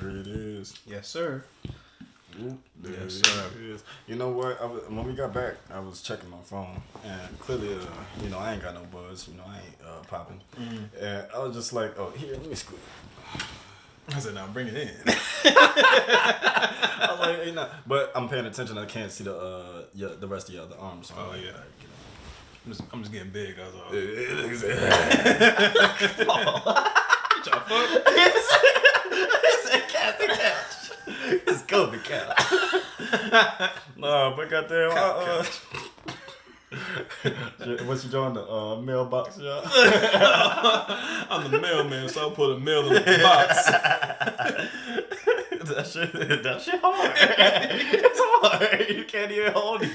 There it is. Yes, sir. Yes, sir. You know what? When we got back, I was checking my phone, and clearly, I ain't got no buzz. I ain't popping. Mm-hmm. And I was just like, oh, here, let me scoot. I said, now bring it in. I was like, hey, nah. But I'm paying attention. I can't see the rest of your other arms. So I'm just getting big. That's all. Y'all fuck? It's COVID couch. No, but goddamn, what you doing? The mailbox, y'all? I'm the mailman, so I put a mail in the box. That shit hard. It's hard. You can't even hold it.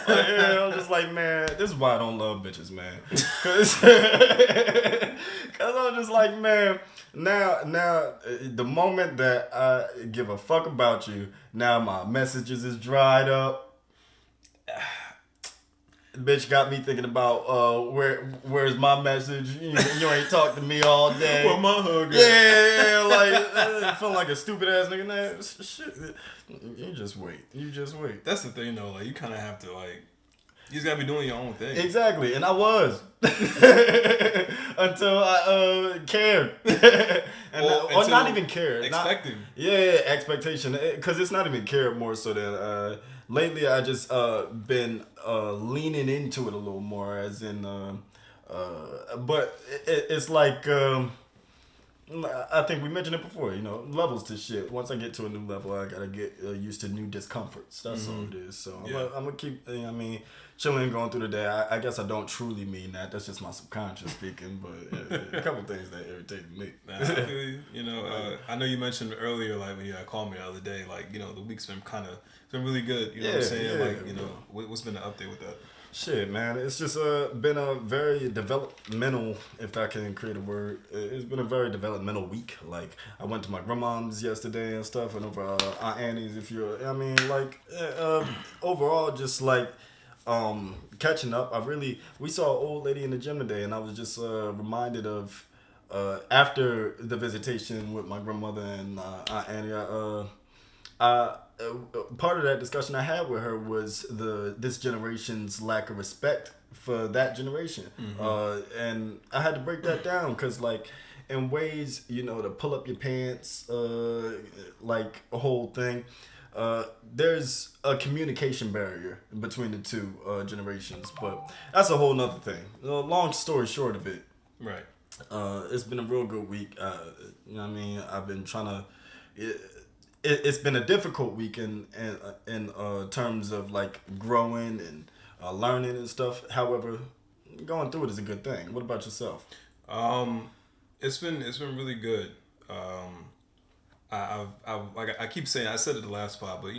I'm just like, man, this is why I don't love bitches, man. Cause I'm just like, man. Now, the moment that I give a fuck about you, now my messages is dried up. Bitch got me thinking about where's my message? You ain't talked to me all day. Where my hug at? Yeah, like I feel like a stupid ass nigga. Nah, shit. You just wait. That's the thing though. Like you kind of have to like. You just gotta be doing your own thing. Exactly, and I was until I cared, or not even cared. Expecting. Expectation. Because it's not even cared more so than lately. I just been leaning into it a little more, as in. But it's like. I think we mentioned it before, levels to shit. Once I get to a new level, I gotta get used to new discomforts. That's all it is. So I'm gonna keep, chilling and going through the day. I guess I don't truly mean that. That's just my subconscious speaking, but a couple things that irritated me. I feel you. I know you mentioned earlier, like when you called me the other day, like, the week's been been really good. You know what I'm saying? Like, what's been the update with that? Shit, man. It's just been a very developmental, if I can create a word. It's been a very developmental week. Like, I went to my grandma's yesterday and stuff, and over Aunt Annie's, overall, just like, catching up. We saw an old lady in the gym today, and I was just reminded of, after the visitation with my grandmother and Aunt Annie, part of that discussion I had with her was this generation's lack of respect for that generation. Mm-hmm. And I had to break that down because, like, in ways, to pull up your pants, like a whole thing, there's a communication barrier between the two generations. But that's a whole nother thing. Long story short of it. Right. It's been a real good week. I've been trying to... It's been a difficult week in terms of like growing and learning and stuff. However, going through it is a good thing. What about yourself? It's been really good. I keep saying, I said it the last spot, but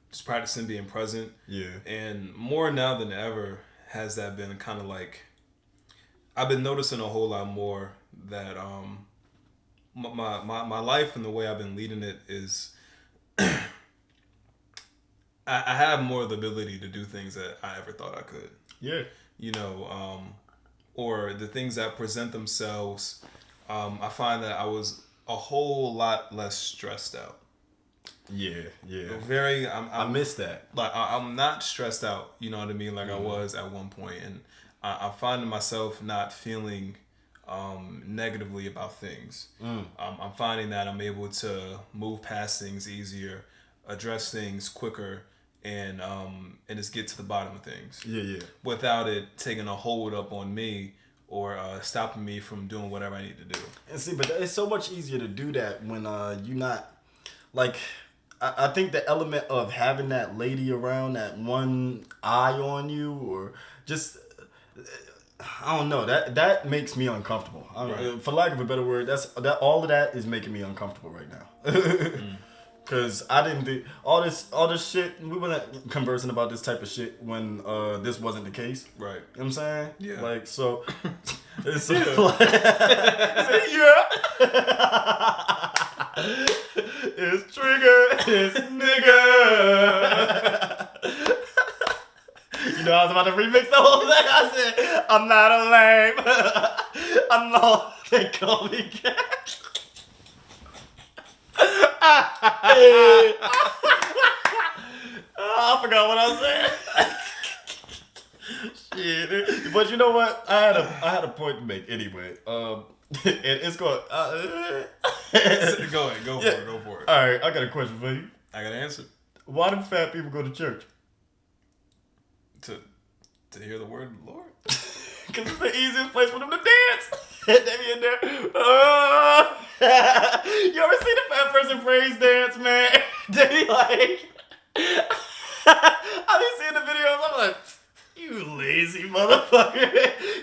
just practicing being present. Yeah. And more now than ever has that been kind of like, I've been noticing a whole lot more that my life and the way I've been leading it is I have more of the ability to do things that I ever thought I could. Yeah. Or the things that present themselves, I find that I was a whole lot less stressed out. Yeah. I miss that. Like I'm not stressed out, you know what I mean? Like I was at one point, and I find myself not feeling negatively about things. I'm finding that I'm able to move past things easier, address things quicker, and just get to the bottom of things. Yeah. Without it taking a hold up on me or stopping me from doing whatever I need to do. And see, but it's so much easier to do that when you're not like. I think the element of having that lady around, that one eye on you, or just. I don't know. That makes me uncomfortable. Right. For lack of a better word, all of that is making me uncomfortable right now. Cause I didn't do all this shit. We weren't conversing about this type of shit when this wasn't the case. Right. You know what I'm saying? Yeah. Like so. It's yeah. It's trigger. It's nigga. You know, I was about to remix the whole thing. I said, I'm not a lame. I'm not. They call me cat. I forgot what I was saying. Shit. But you know what? I had a point to make anyway. And it's going. Go ahead, go for it. All right, I got a question for you. I got an answer. Why do fat people go to church? To hear the word of the Lord. Because it's the easiest place for them to dance. They be in there. You ever seen a fat person praise dance, man? They be like, I be seeing the videos. I'm like, you lazy motherfucker.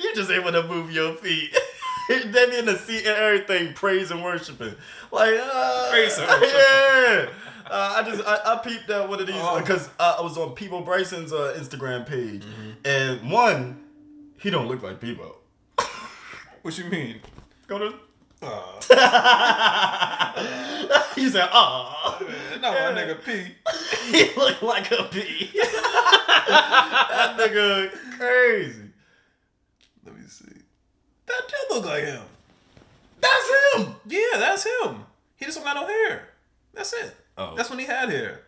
You just able to move your feet. They be in the seat and everything, praise and worshiping. Like, Praise and worshiping. Yeah. I peeped at one of these because I was on Negro Bryson's Instagram page, and one, he don't look like Peebo. What you mean? Go to. He said, "Aw." No, my nigga P. He look like a P. That nigga crazy. Let me see. That do look like him. That's him. Yeah, that's him. He just don't got no hair. That's it. Oh. That's when he had hair.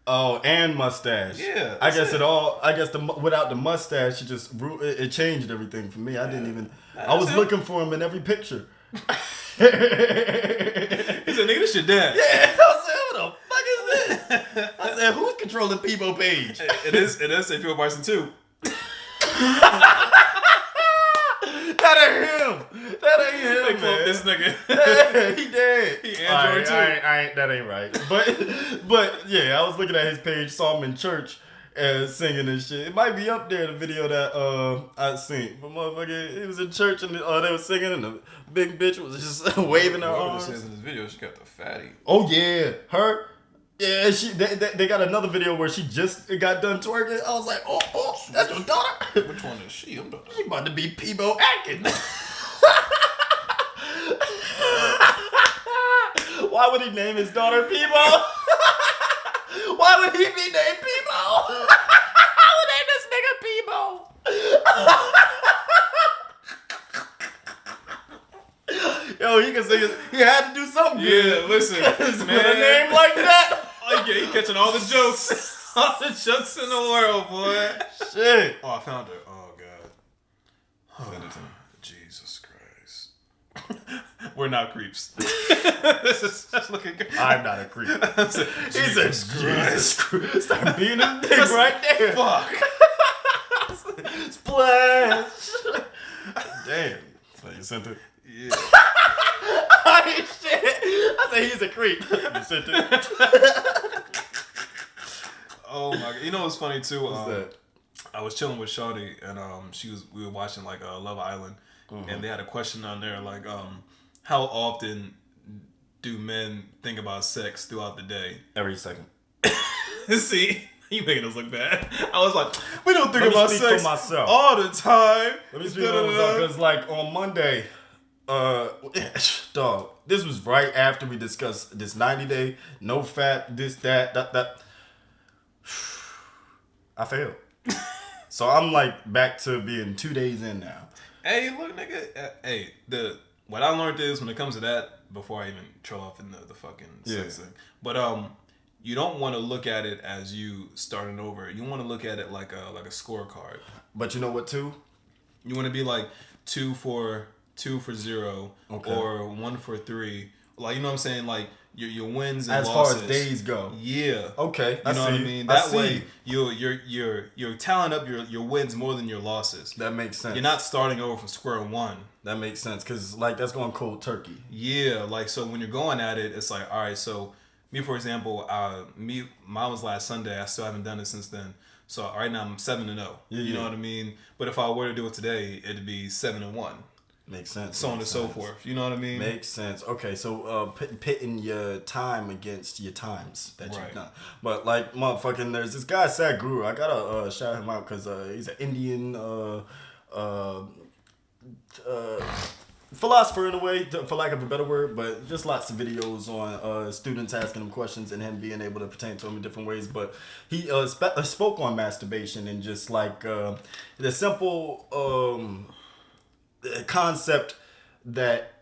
Oh, and mustache. Yeah. I guess without the mustache, it changed everything for me. I didn't even. I was looking for him in every picture. He said, "Nigga, this your dad." Yeah, I said, "What the fuck is this?" I said, "Who's controlling Peebo page?" It is Negro Bryson too. That ain't him. That ain't him, They man. this nigga. Yeah, he dead. He Android too. That ain't right. But yeah, I was looking at his page, saw him in church and singing and shit. It might be up there, the video that I seen. But motherfucker, he was in church and they were singing and the big bitch was just waving her arms. Says in this video, she got the fatty. Oh yeah, her. Yeah, they got another video where she just got done twerking. I was like, oh, that's your daughter. Which one is she? She about to be Peebo acting. Why would he name his daughter Peebo? Why would he be named Peebo? I would name this nigga Peebo. Yo, he can sing it. He had to do something good. Yeah, listen, man. With a name like that. Oh yeah, he catching all the jokes. All the jokes in the world, boy. Shit. Oh, I found her. Oh god. Send it to me. Jesus Christ. We're not creeps. This is just looking good. I'm not a creep. He said, Jesus Christ. Start being a dick That's right there. Fuck. Splash. Damn. So you sent it? Yeah. I ain't shit. I said he's a creep. You sent it? Oh my god. You know what's funny too? What's that? I was chilling with Shawty and we were watching like Love Island, and they had a question on there like how often do men think about sex throughout the day? Every second. See, you making us look bad. I was like, we don't think Let me about speak sex for myself. all the time. Let me speak for myself because like on Monday, dog, this was right after we discussed this 90-day, no fat, this, that. I failed. So I'm like back to being 2 days in now. Hey, look, nigga. Hey, what I learned is when it comes to that, before I even throw off in the fucking sex thing, but you don't want to look at it as you starting over. You want to look at it like a scorecard. But you know what too? You want to be like 2 for 0, or 1 for 3. Like, you know what I'm saying? Like your wins and as losses. far as days go. Yeah. Okay. You know what I mean? That way you're tallying up your wins more than your losses. That makes sense. You're not starting over from square one. That makes sense because like that's going cold turkey. Yeah. Like, so when you're going at it, it's like, all right. So me, for example, mine was last Sunday. I still haven't done it since then. So right now I'm 7-0. You know what I mean? But if I were to do it today, it'd be 7-1. Makes sense. So on and so forth. You know what I mean? Makes sense. Okay, so pitting your time against your times that you've done. But like motherfucking, there's this guy Sadhguru. I gotta shout him out because he's an Indian philosopher in a way, for lack of a better word. But just lots of videos on students asking him questions and him being able to pertain to them in different ways. But he spoke on masturbation and just like the simple concept that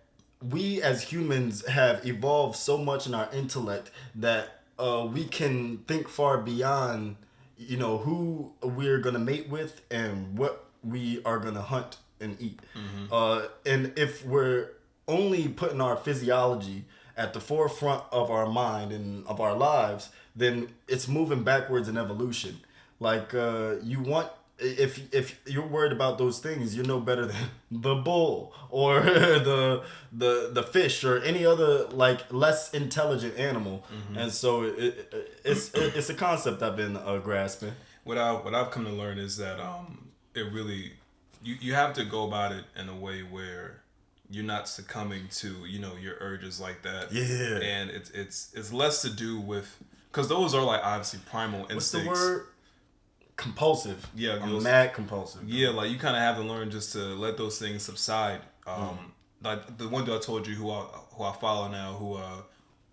we as humans have evolved so much in our intellect that we can think far beyond, who we're gonna mate with and what we are gonna hunt and eat. And if we're only putting our physiology at the forefront of our mind and of our lives, then it's moving backwards in evolution. Like you want, if you're worried about those things, you're no better than the bull or the fish or any other like less intelligent animal. And so it's a concept I've been grasping. What I've come to learn is that it really you have to go about it in a way where you're not succumbing to your urges like that. Yeah. And it's less to do with, because those are like obviously primal instincts. What's the word? Compulsive. Yeah, I'm mad compulsive. Yeah, like you kind of have to learn just to let those things subside. Like the one dude I told you who I follow now,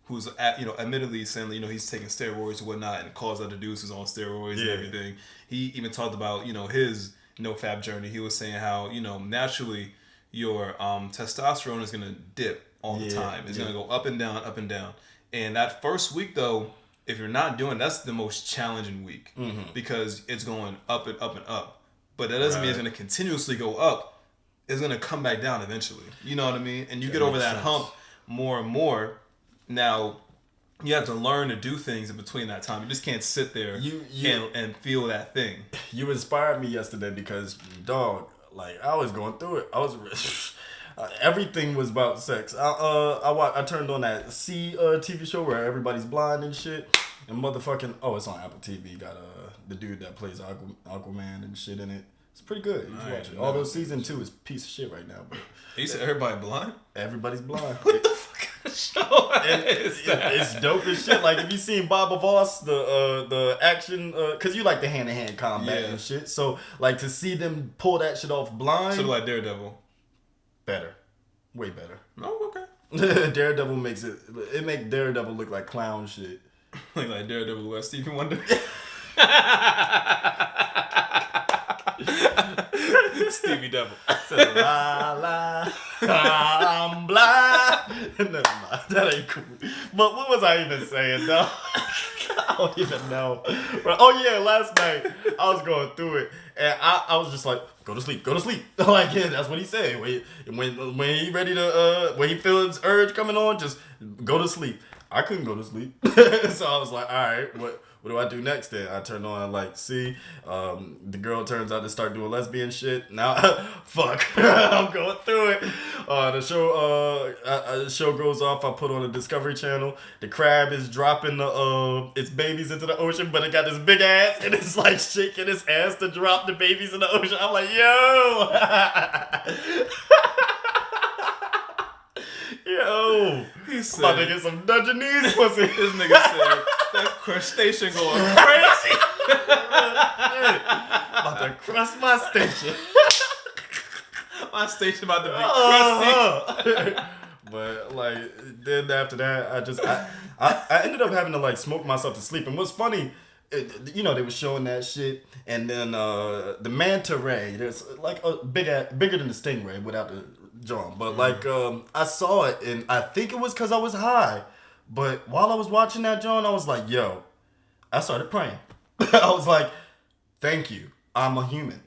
who's admittedly saying he's taking steroids and whatnot, and calls out the dudes who's on steroids and everything. He even talked about his no fab journey. He was saying how naturally your testosterone is gonna dip all the time. It's gonna go up and down, up and down. And that first week though, if you're not doing, that's the most challenging week because it's going up and up and up. But that doesn't mean it's going to continuously go up. It's going to come back down eventually. You know what I mean? And you get over that hump more and more. Now, you have to learn to do things in between that time. You just can't sit there and feel that thing. You inspired me yesterday because, dog, like I was going through it. I was... everything was about sex. I turned on that TV show where everybody's blind and shit, and motherfucking it's on Apple TV. Got the dude that plays Aquaman and shit in it. It's pretty good. You should watch it. Although season 2 is a piece of shit right now. But you said everybody blind? Everybody's blind. What the fuck show is that? It's dope as shit. Like if you seen Baba Voss, the action, cause you like the hand-to-hand combat and shit. So like to see them pull that shit off blind. Sort of like Daredevil. Better. Way better. Oh, okay. Daredevil makes Daredevil look like clown shit. like Daredevil look like Stevie Wonder. Stevie Devil. Says, la la, I'm blind. Never mind, that ain't cool. But what was I even saying though? I don't even know. Oh yeah, last night I was going through it and I was just like, go to sleep. Like that's what he said. When he ready to when he feels his urge coming on, just go to sleep. I couldn't go to sleep, so I was like, all right, what do I do next? Then I turned on the girl turns out to start doing lesbian shit. Now, fuck, I'm going through it. The show goes off. I put on the Discovery Channel. The crab is dropping its babies into the ocean, but it got this big ass and it's like shaking its ass to drop the babies in the ocean. I'm like, yo. Yo, he said, about to get some Dungeonese pussy. This nigga said that crustacean going crazy. About to crush my station. My station about to be crusty. But like then after that, I ended up having to like smoke myself to sleep. And what's funny, they were showing that shit, and then the manta ray. There's like a bigger than the stingray without the John, but like I saw it and I think it was because I was high, but while I was watching that John, I was like, yo, I started praying. I was like, thank you, I'm a human.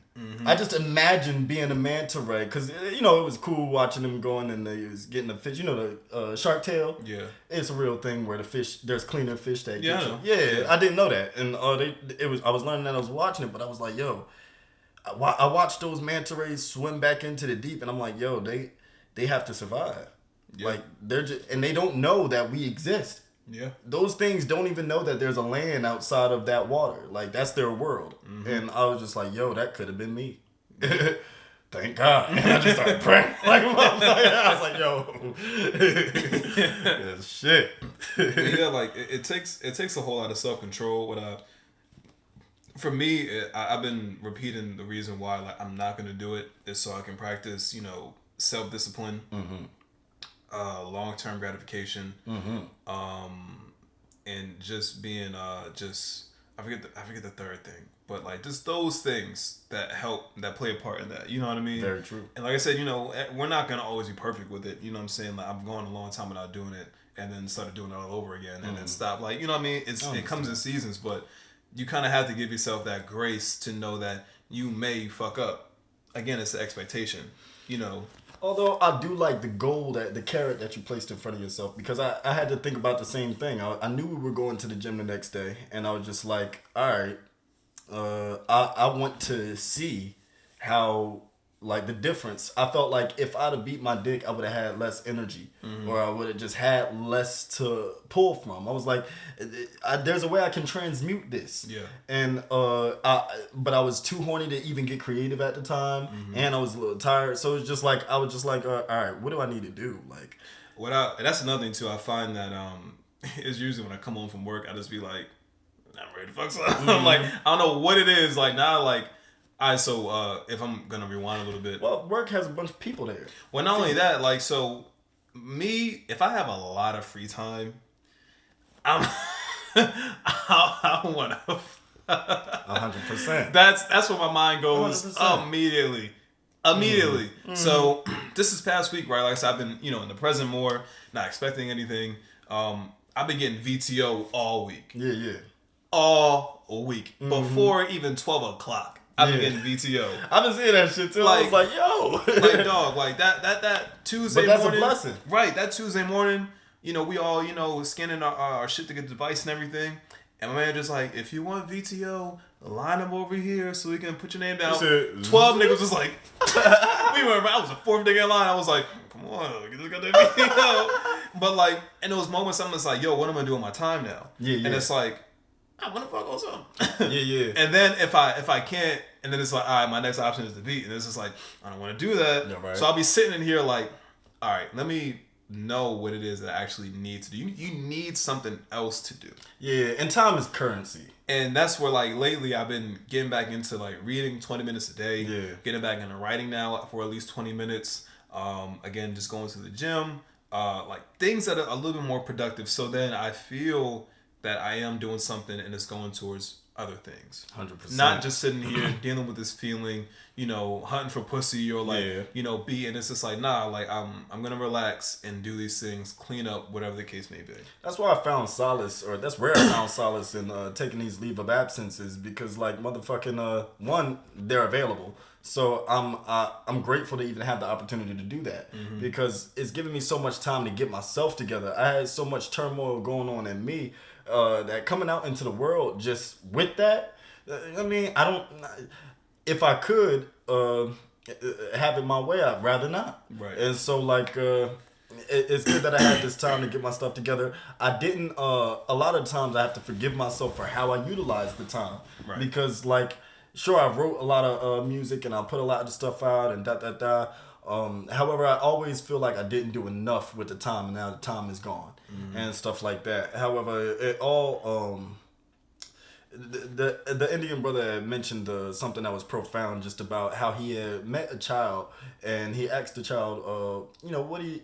I just imagined being a manta ray because it was cool watching them going and they was getting the fish, the shark tail. Yeah, it's a real thing where there's cleaner fish that get you. Yeah, I didn't know that, and I was learning that I was watching it, but I was like, yo. I watched those manta rays swim back into the deep, and I'm like, yo, they have to survive. Yeah. Like they're just, and they don't know that we exist. Yeah, those things don't even know that there's a land outside of that water. Like that's their world. And I was just like, yo, that could have been me. Thank God. And I just started praying. Like I was like, yo, yeah, shit. Yeah, like it takes a whole lot of self-control. For me, I've been repeating the reason why like I'm not gonna do it is so I can practice, self-discipline, long-term gratification, and just being just I forget the third thing, but like just those things that play a part in that. You know what I mean? Very true. And like I said, we're not gonna always be perfect with it. You know what I'm saying? Like I'm going a long time without doing it, and then started doing it all over again, and then stop. Like you know what I mean? It comes in seasons, but you kind of have to give yourself that grace to know that you may fuck up. Again, it's the expectation. Although I do like the goal, the carrot that you placed in front of yourself, because I had to think about the same thing. I knew we were going to the gym the next day, and I was just like, all right, I want to see how, like, the difference. I felt like if I'd have beat my dick, I would have had less energy, or I would have just had less to pull from. I was like, there's a way I can transmute this. Yeah. And but I was too horny to even get creative at the time, and I was a little tired. So it's just like I was just like, all right, what do I need to do? Like, and that's another thing too. I find that it's usually when I come home from work, I just be like, I'm ready to fuck something. I'm like, I don't know what it is. Like now, like. So if I'm gonna rewind a little bit. Well, work has a bunch of people there. Well, not only that, like, so me, if I have a lot of free time, I want to. 100%. That's where my mind goes 100%. immediately. So this is past week, right? Like I said, I've been, in the present more, not expecting anything. I've been getting VTO all week. Yeah. All week. Before even 12 o'clock. I've been getting VTO. I've been seeing that shit too. I was like, yo. Like, dog, like that Tuesday morning. But that's morning. a blessing. Right, that Tuesday morning, we all, scanning our shit to get the device and everything. And my man just like, if you want VTO, line them over here so we can put your name down. 12 niggas was like, I was the fourth nigga in line. I was like, come on, get this goddamn VTO. But like, in those moments, I'm just like, yo, what am I doing with my time now? Yeah. And it's like, I want to fuck on something. Yeah. And then if I can't, and then it's like, all right, my next option is the beat. And it's just like, I don't want to do that. Yeah, right. So I'll be sitting in here like, all right, let me know what it is that I actually need to do. You need something else to do. Yeah, and time is currency. And that's where, like, lately I've been getting back into, like, reading 20 minutes a day. Yeah. Getting back into writing now for at least 20 minutes. Again, just going to the gym. Like, things that are a little bit more productive. So then I feel that I am doing something and it's going towards other things. 100%. Not just sitting here dealing with this feeling, hunting for pussy or like, and it's just like, nah, like I'm gonna relax and do these things, clean up, whatever the case may be. That's why I found solace, or that's where I found solace in taking these leave of absences, because like motherfucking one, they're available. So I'm grateful to even have the opportunity to do that, because it's giving me so much time to get myself together. I had so much turmoil going on in me. That coming out into the world just with that, I mean, if I could have it my way, I'd rather not. Right. And so like, it's good that I had this time to get my stuff together. I didn't, a lot of times I have to forgive myself for how I utilized the time. Right. Because like, sure, I wrote a lot of music and I put a lot of stuff out and however, I always feel like I didn't do enough with the time, and now the time is gone and stuff like that. However, it all the Indian brother had mentioned something that was profound, just about how he had met a child and he asked the child, what he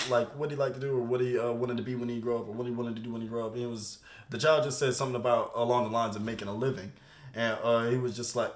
like to do, or what he wanted to be when he grew up, or what he wanted to do when he grew up. And the child just said something about along the lines of making a living, and he was just like.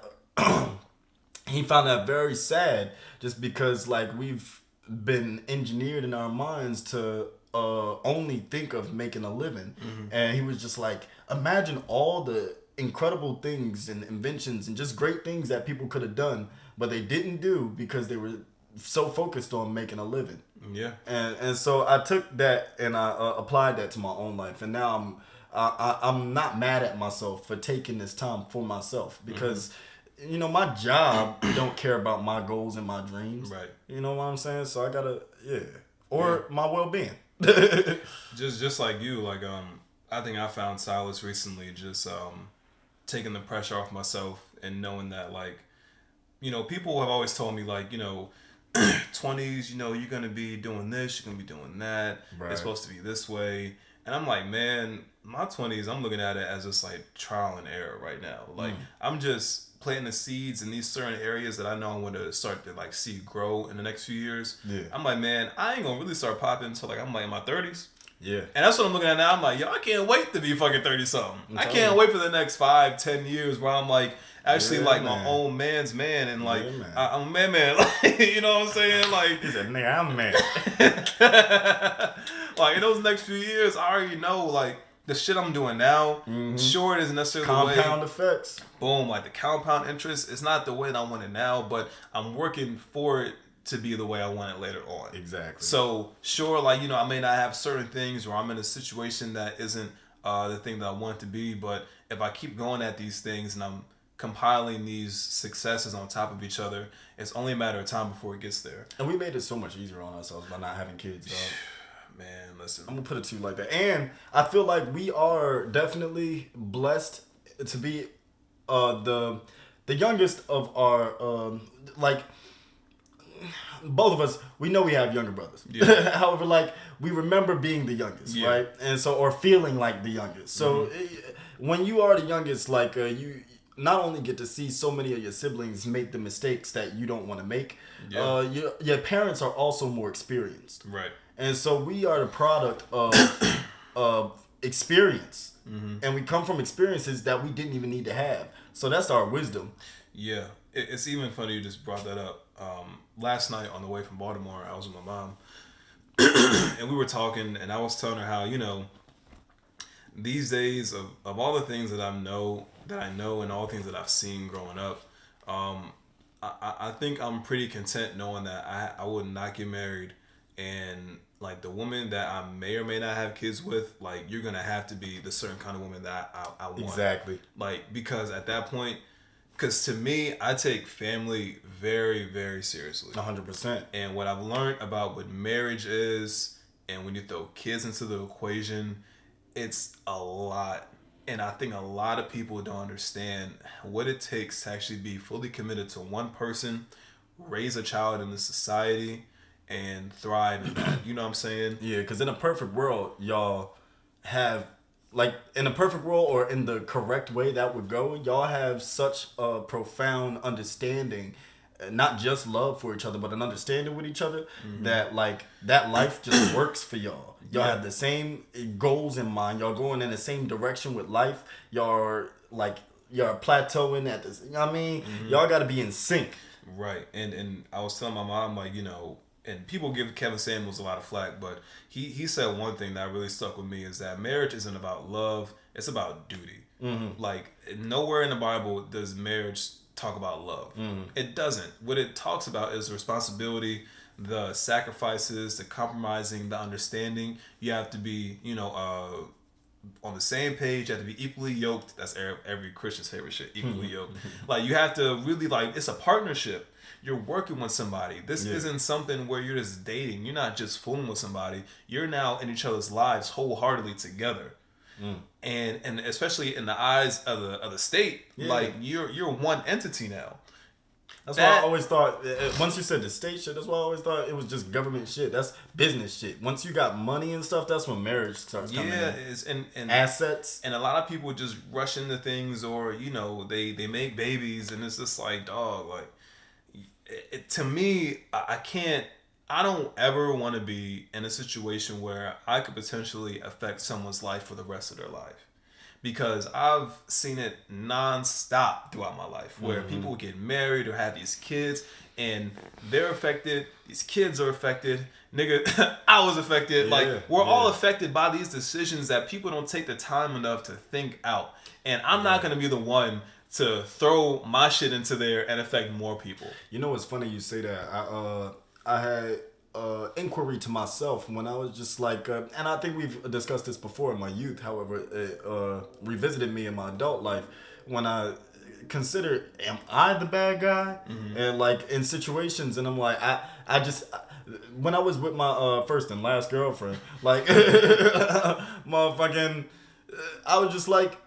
He found that very sad, just because like we've been engineered in our minds to only think of making a living. And he was just like, imagine all the incredible things and inventions and just great things that people could have done, but they didn't do because they were so focused on making a living. Yeah. And so I took that and I applied that to my own life, and now I'm not mad at myself for taking this time for myself, because my job don't care about my goals and my dreams. Right. You know what I'm saying? So I gotta, my well-being. just like you, like I think I found solace recently, just taking the pressure off myself and knowing that, like, people have always told me, like, 20s, you're gonna be doing this, you're gonna be doing that. Right. It's supposed to be this way. And I'm like, man, my 20s, I'm looking at it as just like trial and error right now. Like, I'm just planting the seeds in these certain areas that I know I'm going to start to like see grow in the next few years. Yeah. I'm like, man, I ain't gonna really start popping until like I'm like in my 30s. Yeah. And that's what I'm looking at now. I'm like, yo, I can't wait to be fucking 30-something. I can't wait for the next 5-10 years where I'm like, actually like my own man's man. And like, I'm a man. Like, you know what I'm saying? Like, he said, nigga, I'm a man. Like, in those next few years, I already know, like, the shit I'm doing now, sure, it isn't necessarily compound effects. Boom, like the compound interest, it's not the way that I want it now, but I'm working for it to be the way I want it later on. Exactly. So, sure, like, you know, I may not have certain things, or I'm in a situation that isn't the thing that I want it to be, but if I keep going at these things and I'm compiling these successes on top of each other, it's only a matter of time before it gets there. And we made it so much easier on ourselves by not having kids, dog. Man, listen. I'm gonna put it to you like that. And I feel like we are definitely blessed to be the youngest of our like both of us, we know we have younger brothers. Yeah. However, like, we remember being the youngest, right? And so, or feeling like the youngest. So when you are the youngest, like, you not only get to see so many of your siblings make the mistakes that you don't want to make, your parents are also more experienced. Right. And so we are the product of experience. And we come from experiences that we didn't even need to have. So that's our wisdom. Yeah. It's even funny you just brought that up. Last night on the way from Baltimore, I was with my mom. And we were talking, and I was telling her how, you know, these days of all the things that I know and all the things that I've seen growing up, I think I'm pretty content knowing that I would not get married, and like the woman that I may or may not have kids with, like, you're gonna have to be the certain kind of woman that I want. Exactly. Like, because at that point, because to me, I take family very, very seriously. 100%. And what I've learned about what marriage is, and when you throw kids into the equation, it's a lot. And I think a lot of people don't understand what it takes to actually be fully committed to one person, raise a child in this society, and thrive in that. You know what I'm saying? Yeah, because in a perfect world, y'all have, like, in a perfect world or in the correct way that would go, y'all have such a profound understanding, not just love for each other, but an understanding with each other, that, like, that life just works for y'all. Y'all have the same goals in mind. Y'all going in the same direction with life. Y'all plateauing at this. You know what I mean? Y'all got to be in sync. Right. And I was telling my mom, like, you know, and people give Kevin Samuels a lot of flack, but he said one thing that really stuck with me is that marriage isn't about love, it's about duty. Like, nowhere in the Bible does marriage talk about love. It doesn't. What it talks about is responsibility, the sacrifices, the compromising, the understanding. You have to be, you know, on the same page. You have to be equally yoked. That's every Christian's favorite shit, equally yoked. Like, you have to really, like, it's a partnership. You're working with somebody. This isn't something where you're just dating. You're not just fooling with somebody. You're now in each other's lives wholeheartedly together. And especially in the eyes of the state, like, you're one entity now. That's why I always thought, once you said the state shit, that's why I always thought it was just government shit. That's business shit. Once you got money and stuff, that's when marriage starts coming in. And assets. And a lot of people just rush into things, or, you know, they make babies, and it's just like, dog, like, to me, I don't ever want to be in a situation where I could potentially affect someone's life for the rest of their life. Because I've seen it nonstop throughout my life, where people get married or have these kids, and they're affected. These kids are affected. Nigga, I was affected. We're all affected by these decisions that people don't take the time enough to think out. And I'm not going to be the one to throw my shit into there and affect more people. You know what's funny you say that? I had inquiry to myself when I was just like, and I think we've discussed this before in my youth, however, it revisited me in my adult life when I considered, am I the bad guy? And like in situations, and I'm like, I just, when I was with my first and last girlfriend, like, motherfucking, I was just like,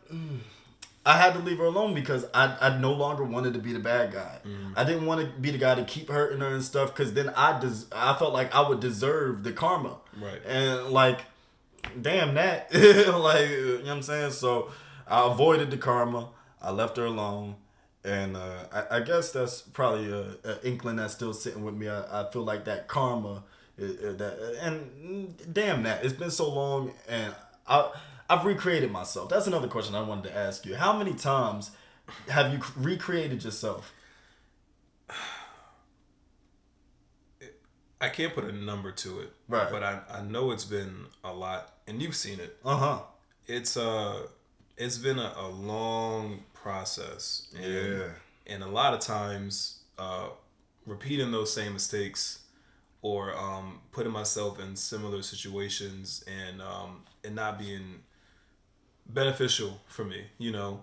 I had to leave her alone because I no longer wanted to be the bad guy. I didn't want to be the guy to keep hurting her and stuff, because then I felt like I would deserve the karma. Right. And like, damn that. Like, you know what I'm saying? So I avoided the karma. I left her alone. And I guess that's probably an inkling that's still sitting with me. I feel like that karma And damn that, it's been so long, and I've recreated myself. That's another question I wanted to ask you. How many times have you recreated yourself? I can't put a number to it, right? But I know it's been a lot, and you've seen it. It's been a long process, and a lot of times repeating those same mistakes or putting myself in similar situations and not being beneficial for me, you know.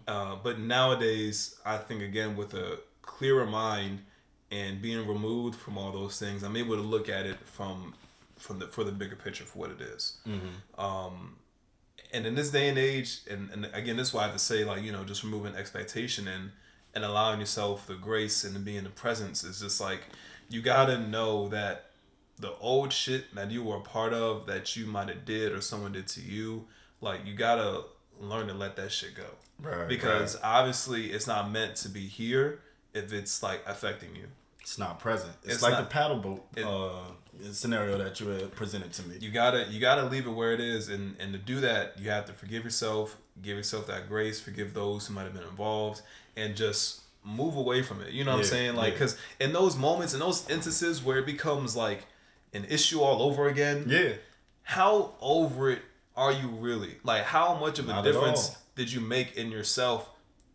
But nowadays, I think again with a clearer mind and being removed from all those things, I'm able to look at it for the bigger picture for what it is. And in this day and age, and again, this is why I have to say, like, you know, just removing expectation and allowing yourself the grace and to be in the presence is just like, you gotta know that the old shit that you were a part of, that you might have did or someone did to you, like, you gotta learn to let that shit go. Right. Because obviously it's not meant to be here if it's like affecting you. It's not present. It's like the paddle boat scenario that you presented to me. You gotta leave it where it is, and to do that, you have to forgive yourself, give yourself that grace, forgive those who might have been involved, and just move away from it. You know what I'm saying? Like, because in those moments, in those instances where it becomes like an issue all over again, how over it are you really? Like, how much of a difference did you make in yourself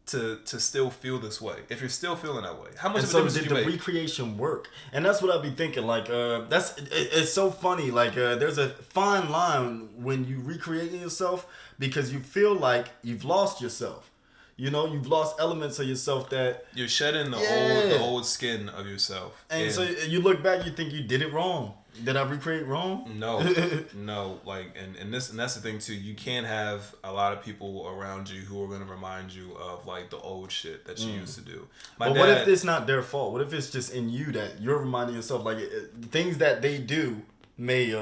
to still feel this way? If you're still feeling that way, how much of a difference did you make? The recreation work? And that's what I'd be thinking. Like, it's so funny. Like, there's a fine line when you recreating yourself because you feel like you've lost yourself. You know, you've lost elements of yourself that you're shedding the old skin of yourself. And so you look back, you think you did it wrong. Did I recreate wrong? No, no. Like, and that's the thing too. You can't have a lot of people around you who are going to remind you of like the old shit that you used to do. But what if it's not their fault? What if it's just in you that you're reminding yourself, like, things that they do may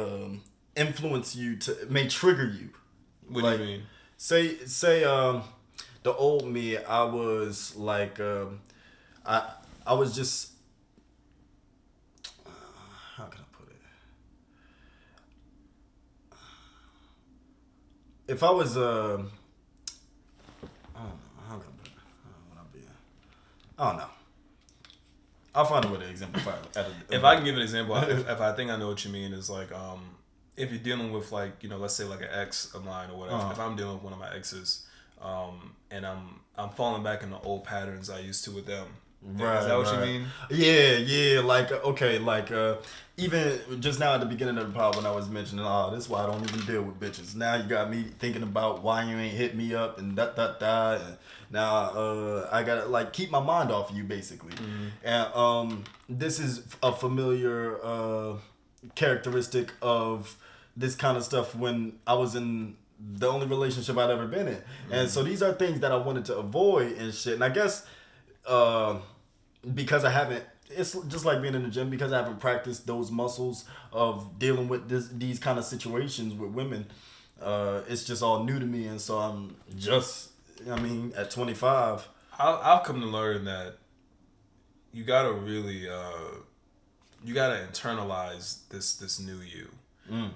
influence you, may trigger you. What do you mean? Say the old me, I was like, I was just, how can I put it? If I was, I don't know, how can I put it? I don't know. I'll find a way to exemplify it. If I can give an example, if I think I know what you mean, is like, if you're dealing with, like, you know, let's say like an ex of mine or whatever. If I'm dealing with one of my exes, and I'm falling back in the old patterns I used to with them. Right, is that what you mean? Yeah. Like, okay, like, even just now at the beginning of the pod when I was mentioning, this is why I don't even deal with bitches. Now you got me thinking about why you ain't hit me up and and now I gotta, like, keep my mind off of you, basically. And this is a familiar characteristic of this kind of stuff when I was in the only relationship I'd ever been in. And so these are things that I wanted to avoid and shit. And I guess because I haven't, it's just like being in the gym, because I haven't practiced those muscles of dealing with these kind of situations with women, it's just all new to me. And so I'm just, at 25. I've come to learn that you gotta really, you gotta internalize this new you.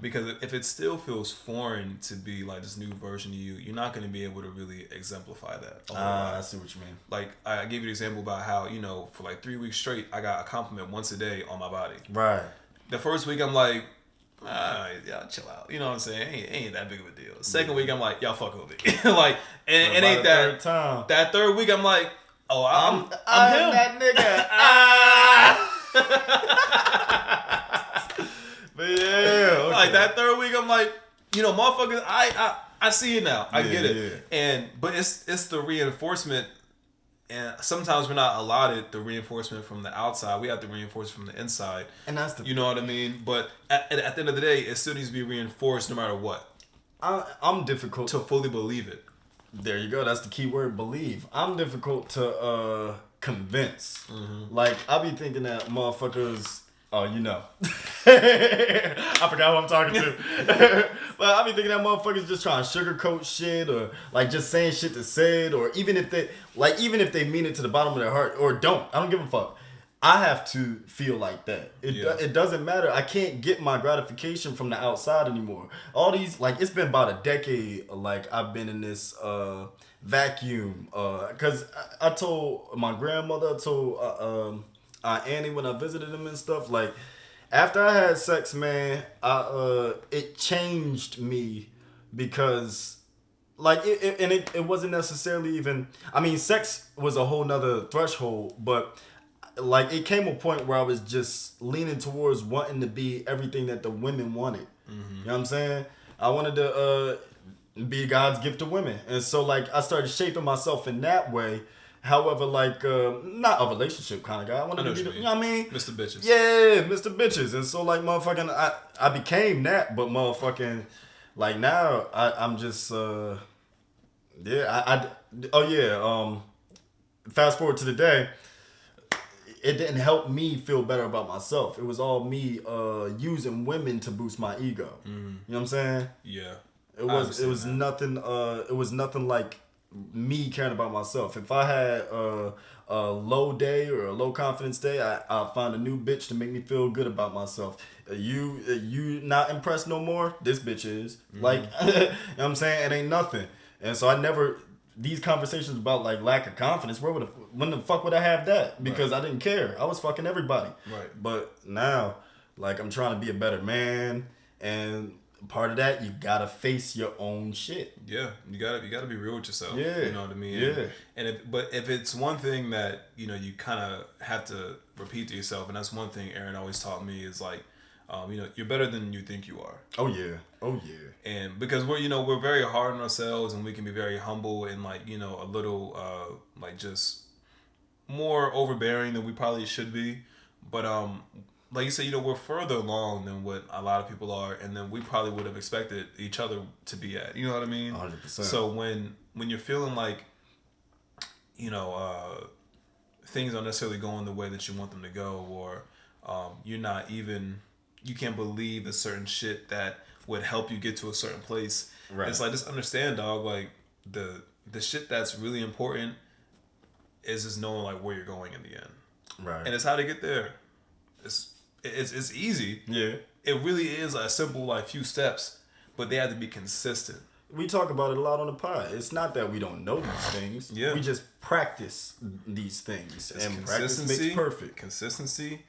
Because if it still feels foreign to be like this new version of you, you're not going to be able to really exemplify that. I see what you mean. Like, I gave you the example about how, you know, for like 3 weeks straight, I got a compliment once a day on my body. Right. The first week, I'm like, y'all chill out. You know what I'm saying? Ain't that big of a deal. Second week, I'm like, y'all fuck with me. Like, and it ain't that. Time. That third week, I'm like, oh, I'm him. That nigga. But yeah, okay. Like that third week, I'm like, you know, motherfuckers, I see it now. I get it. Yeah. But it's the reinforcement, and sometimes we're not allotted the reinforcement from the outside. We have to reinforce from the inside. And that's the, you know what I mean? But at the end of the day, it still needs to be reinforced no matter what. I'm difficult to fully believe it. There you go. That's the key word, believe. I'm difficult to convince. Like, I be thinking that motherfuckers. Oh, you know. I forgot who I'm talking to. But I be thinking that motherfuckers just trying to sugarcoat shit, or like just saying shit to say it, or even if they mean it to the bottom of their heart or don't. I don't give a fuck. I have to feel like that. It doesn't matter. I can't get my gratification from the outside anymore. All these, like, it's been about a decade, like, I've been in this vacuum. Because I told my grandmother, I told Aunt Annie when I visited them and stuff, like, after I had sex, man, it changed me because, like, it wasn't necessarily even, I mean, sex was a whole nother threshold, but like it came a point where I was just leaning towards wanting to be everything that the women wanted. Mm-hmm. You know what I'm saying? I wanted to be God's gift to women, and so like I started shaping myself in that way. However, like not a relationship kind of guy. I wanted to be, you know what I mean? Mr. Bitches. Yeah, Mr. Bitches, and so like motherfucking, I became that, but motherfucking, like now I'm just fast forward to the day. It didn't help me feel better about myself. It was all me using women to boost my ego. Mm. You know what I'm saying? Yeah. It was nothing like me caring about myself. If I had a low day or a low confidence day, I'll find a new bitch to make me feel good about myself. You not impressed no more? This bitch is. Mm. Like, you know what I'm saying? It ain't nothing. And so I never, these conversations about like lack of confidence, when the fuck would I have that? Because I didn't care. I was fucking everybody. Right. But now, like, I'm trying to be a better man, and part of that, you gotta face your own shit. Yeah, you gotta be real with yourself. Yeah, you know what I mean. Yeah. And if it's one thing that you know you kind of have to repeat to yourself, and that's one thing Aaron always taught me is like, you're better than you think you are. Oh yeah. And because we're very hard on ourselves, and we can be very humble and like a little like just more overbearing than we probably should be, but like you said, we're further along than what a lot of people are, and then we probably would have expected each other to be at. You know what I mean? 100%. So when you're feeling like, things aren't necessarily going the way that you want them to go, or you can't believe the certain shit that would help you get to a certain place. Right. It's like, just understand, dog. Like the shit that's really important is just knowing like where you're going in the end. Right. And it's how to get there. It's easy. Yeah. It really is a simple like few steps, but they have to be consistent. We talk about it a lot on the pod. It's not that we don't know these things. Yeah. We just practice these things. It's and practice makes perfect. Consistency,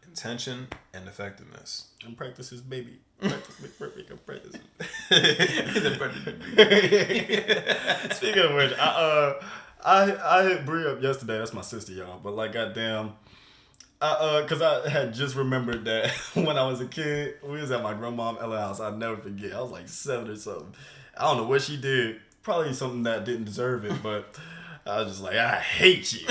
intention, and effectiveness. And practice is baby. Practice makes perfect. And practice. Speaking of which, I hit Brie up yesterday. That's my sister, y'all. But like, goddamn. Because I had just remembered that when I was a kid, we was at my grandma Ella's house. I'll never forget. I was like 7 or something. I don't know what she did. Probably something that didn't deserve it, but I was just like, I hate you.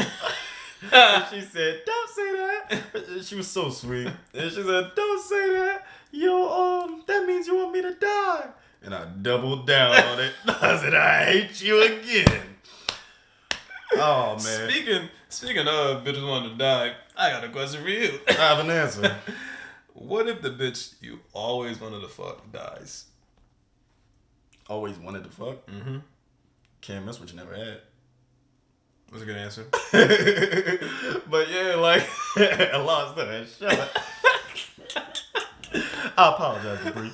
And she said, don't say that. She was so sweet. And she said, don't say that. That means you want me to die. And I doubled down on it. I said, I hate you again. Oh, man. Speaking of bitches wanting to die, I got a question for you. I have an answer. What if the bitch you always wanted to fuck dies? Always wanted to fuck? Mm-hmm. Can't miss what you never had. That's a good answer. But yeah, like, I lost that shot. I apologize for Bree.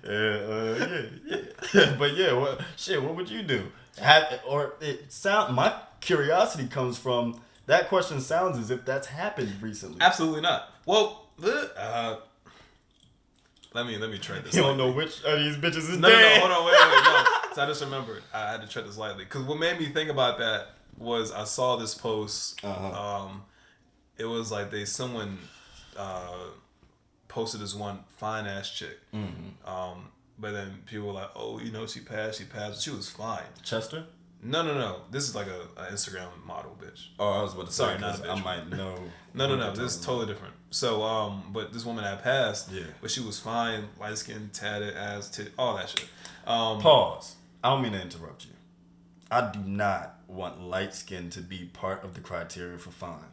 Yeah. But yeah, what would you do? My curiosity comes from, that question sounds as if that's happened recently. Absolutely not. Well, let me tread this. You don't know which of these bitches is no, dead. No, hold on, wait, no. So I just remembered. I had to tread this lightly. Because what made me think about that was I saw this post. Uh-huh. It was like someone posted this one fine ass chick. Mm-hmm. But then people were like, oh, she passed. She was fine. Chester? No. This is like a Instagram model bitch. Oh, I was about to say, sorry, not a bitch. I might know. No. This is totally different. So, but this woman had passed. Yeah. But she was fine, light skin, tatted, ass, all that shit. Pause. I don't mean to interrupt you. I do not want light skin to be part of the criteria for fine.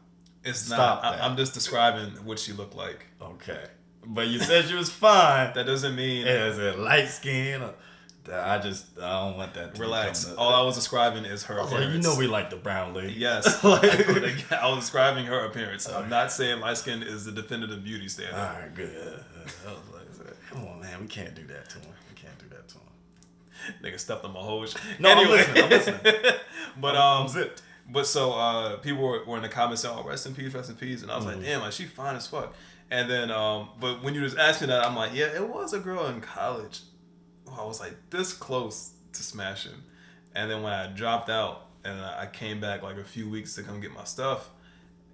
It's Stop not. that. I'm just describing what she looked like. Okay. But you said she was fine. That doesn't mean... Is it light skin? I don't want that to Relax. become All I was describing is her I was appearance. like, we like the brown lady. Yes. I was describing her appearance. I'm not saying light skin is the definitive beauty standard. All right, good. I was like, come on, man. We can't do that to him. Nigga stepped on my whole shit. No, anyway. I'm listening. But I'm zipped. But so people were in the comments saying, "Oh, rest in peace," and I was like, "Damn, like she fine as fuck." And then, but when you was asking that, I'm like, "Yeah, it was a girl in college." I was like this close to smashing, and then when I dropped out and I came back like a few weeks to come get my stuff,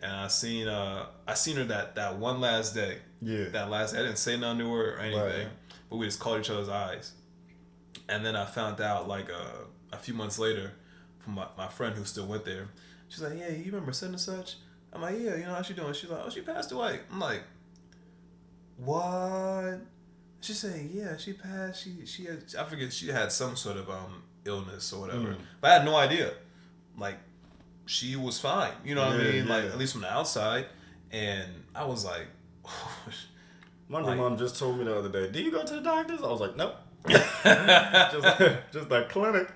and I seen her that one last day. Yeah. That last day, I didn't say nothing to her or anything, Right. but we just caught each other's eyes. And then I found out like a few months later from my friend who still went there. She's like, "Yeah, you remember such and such?" I'm like, "Yeah, you know how she doing?" She's like, "Oh, she passed away." I'm like, "What?" She said, "Yeah, she passed. She had, I forget, she had some sort of illness or whatever." But I had no idea. Like, she was fine. You know what I mean? Yeah. Like, at least from the outside. And I was like, My mom just told me the other day, "Do you go to the doctors?" I was like, "Nope." just that clinic.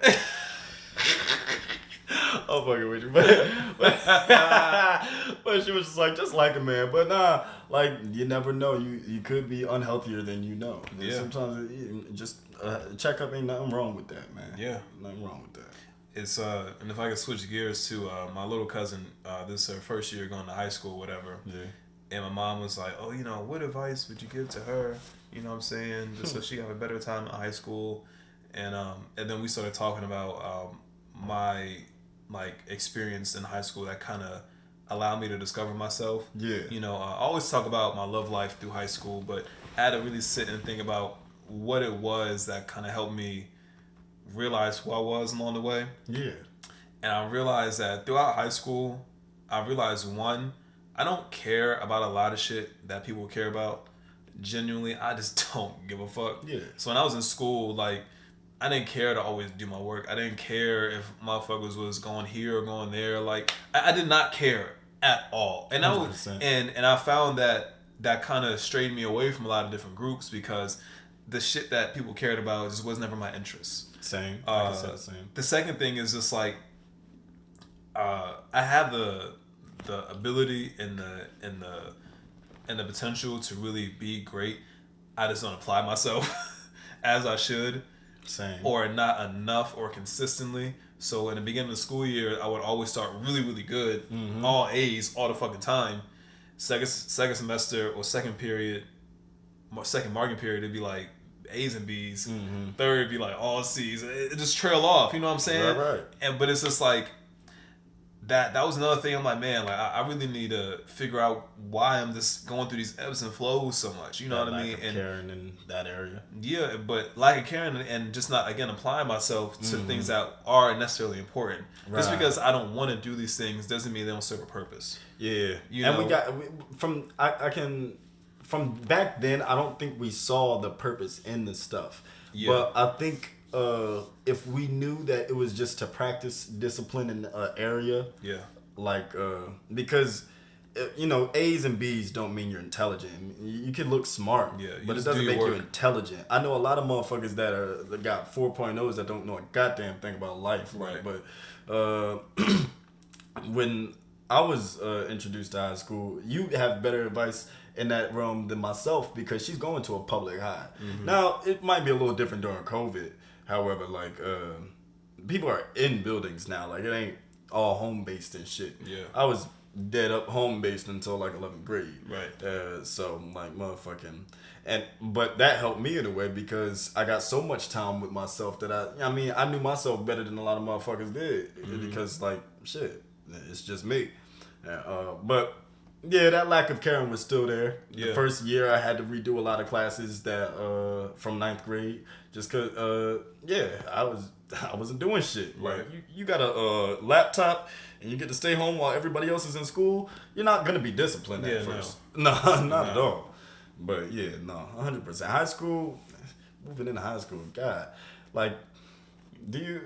I'm fucking with you, but she was just like a man. But nah, like you never know. You could be unhealthier than you know. And yeah. Sometimes just checkup ain't nothing wrong with that, man. Yeah. Nothing wrong with that. It's and if I could switch gears to my little cousin, this is her first year going to high school, whatever. Yeah. And my mom was like, "Oh, you know, what advice would you give to her? You know what I'm saying? Just so she have a better time in high school." And then we started talking about my like experience in high school that kind of allowed me to discover myself. Yeah. You know, I always talk about my love life through high school, but I had to really sit and think about what it was that kind of helped me realize who I was along the way. Yeah. And I realized that throughout high school, I realized one, I don't care about a lot of shit that people care about. Genuinely, I just don't give a fuck. Yeah. So when I was in school, like, I didn't care to always do my work. I didn't care if motherfuckers was going here or going there. Like, I did not care at all. And I was, and I found that kind of strayed me away from a lot of different groups because the shit that people cared about just was never my interest. Same. Like I said, same. The second thing is just like, I have the ability and the potential to really be great. I just don't apply myself as I should. Same. Or not enough or consistently. So in the beginning of the school year, I would always start really, really good. Mm-hmm. All A's all the fucking time. Second semester or second marking period, it'd be like A's and B's. Mm-hmm. Third, it'd be like all C's. It just trail off. You know what I'm saying? Right. But it's just like, that was another thing. I'm like, man, like I really need to figure out why I'm just going through these ebbs and flows so much. You know what I mean? And caring in that area. Yeah, but lack of caring and just not again applying myself to things that are necessarily important. Right. Just because I don't want to do these things doesn't mean they don't serve a purpose. Yeah, you know? From back then, I don't think we saw the purpose in the stuff. Yeah. But I think if we knew that it was just to practice discipline in an area, yeah, like because you know A's and B's don't mean you're intelligent. You can look smart, yeah, but it doesn't make you intelligent. I know a lot of motherfuckers that got 4.0s that don't know a goddamn thing about life, right? But when I was introduced to high school, you have better advice in that realm than myself because she's going to a public high. Mm-hmm. Now, it might be a little different during COVID. However, like, people are in buildings now. Like, it ain't all home-based and shit. Yeah. I was dead up home-based until, like, 11th grade. Right. So, like, motherfucking... But that helped me in a way because I got so much time with myself that I knew myself better than a lot of motherfuckers did. Mm-hmm. Because, like, shit, it's just me. But... yeah, that lack of caring was still there. Yeah. The first year I had to redo a lot of classes that from 9th grade just cause I wasn't doing shit. Right. Like you got a laptop and you get to stay home while everybody else is in school, you're not gonna be disciplined at first. No, not at all. But yeah, no, 100%. High school, moving into high school, God, like, do you?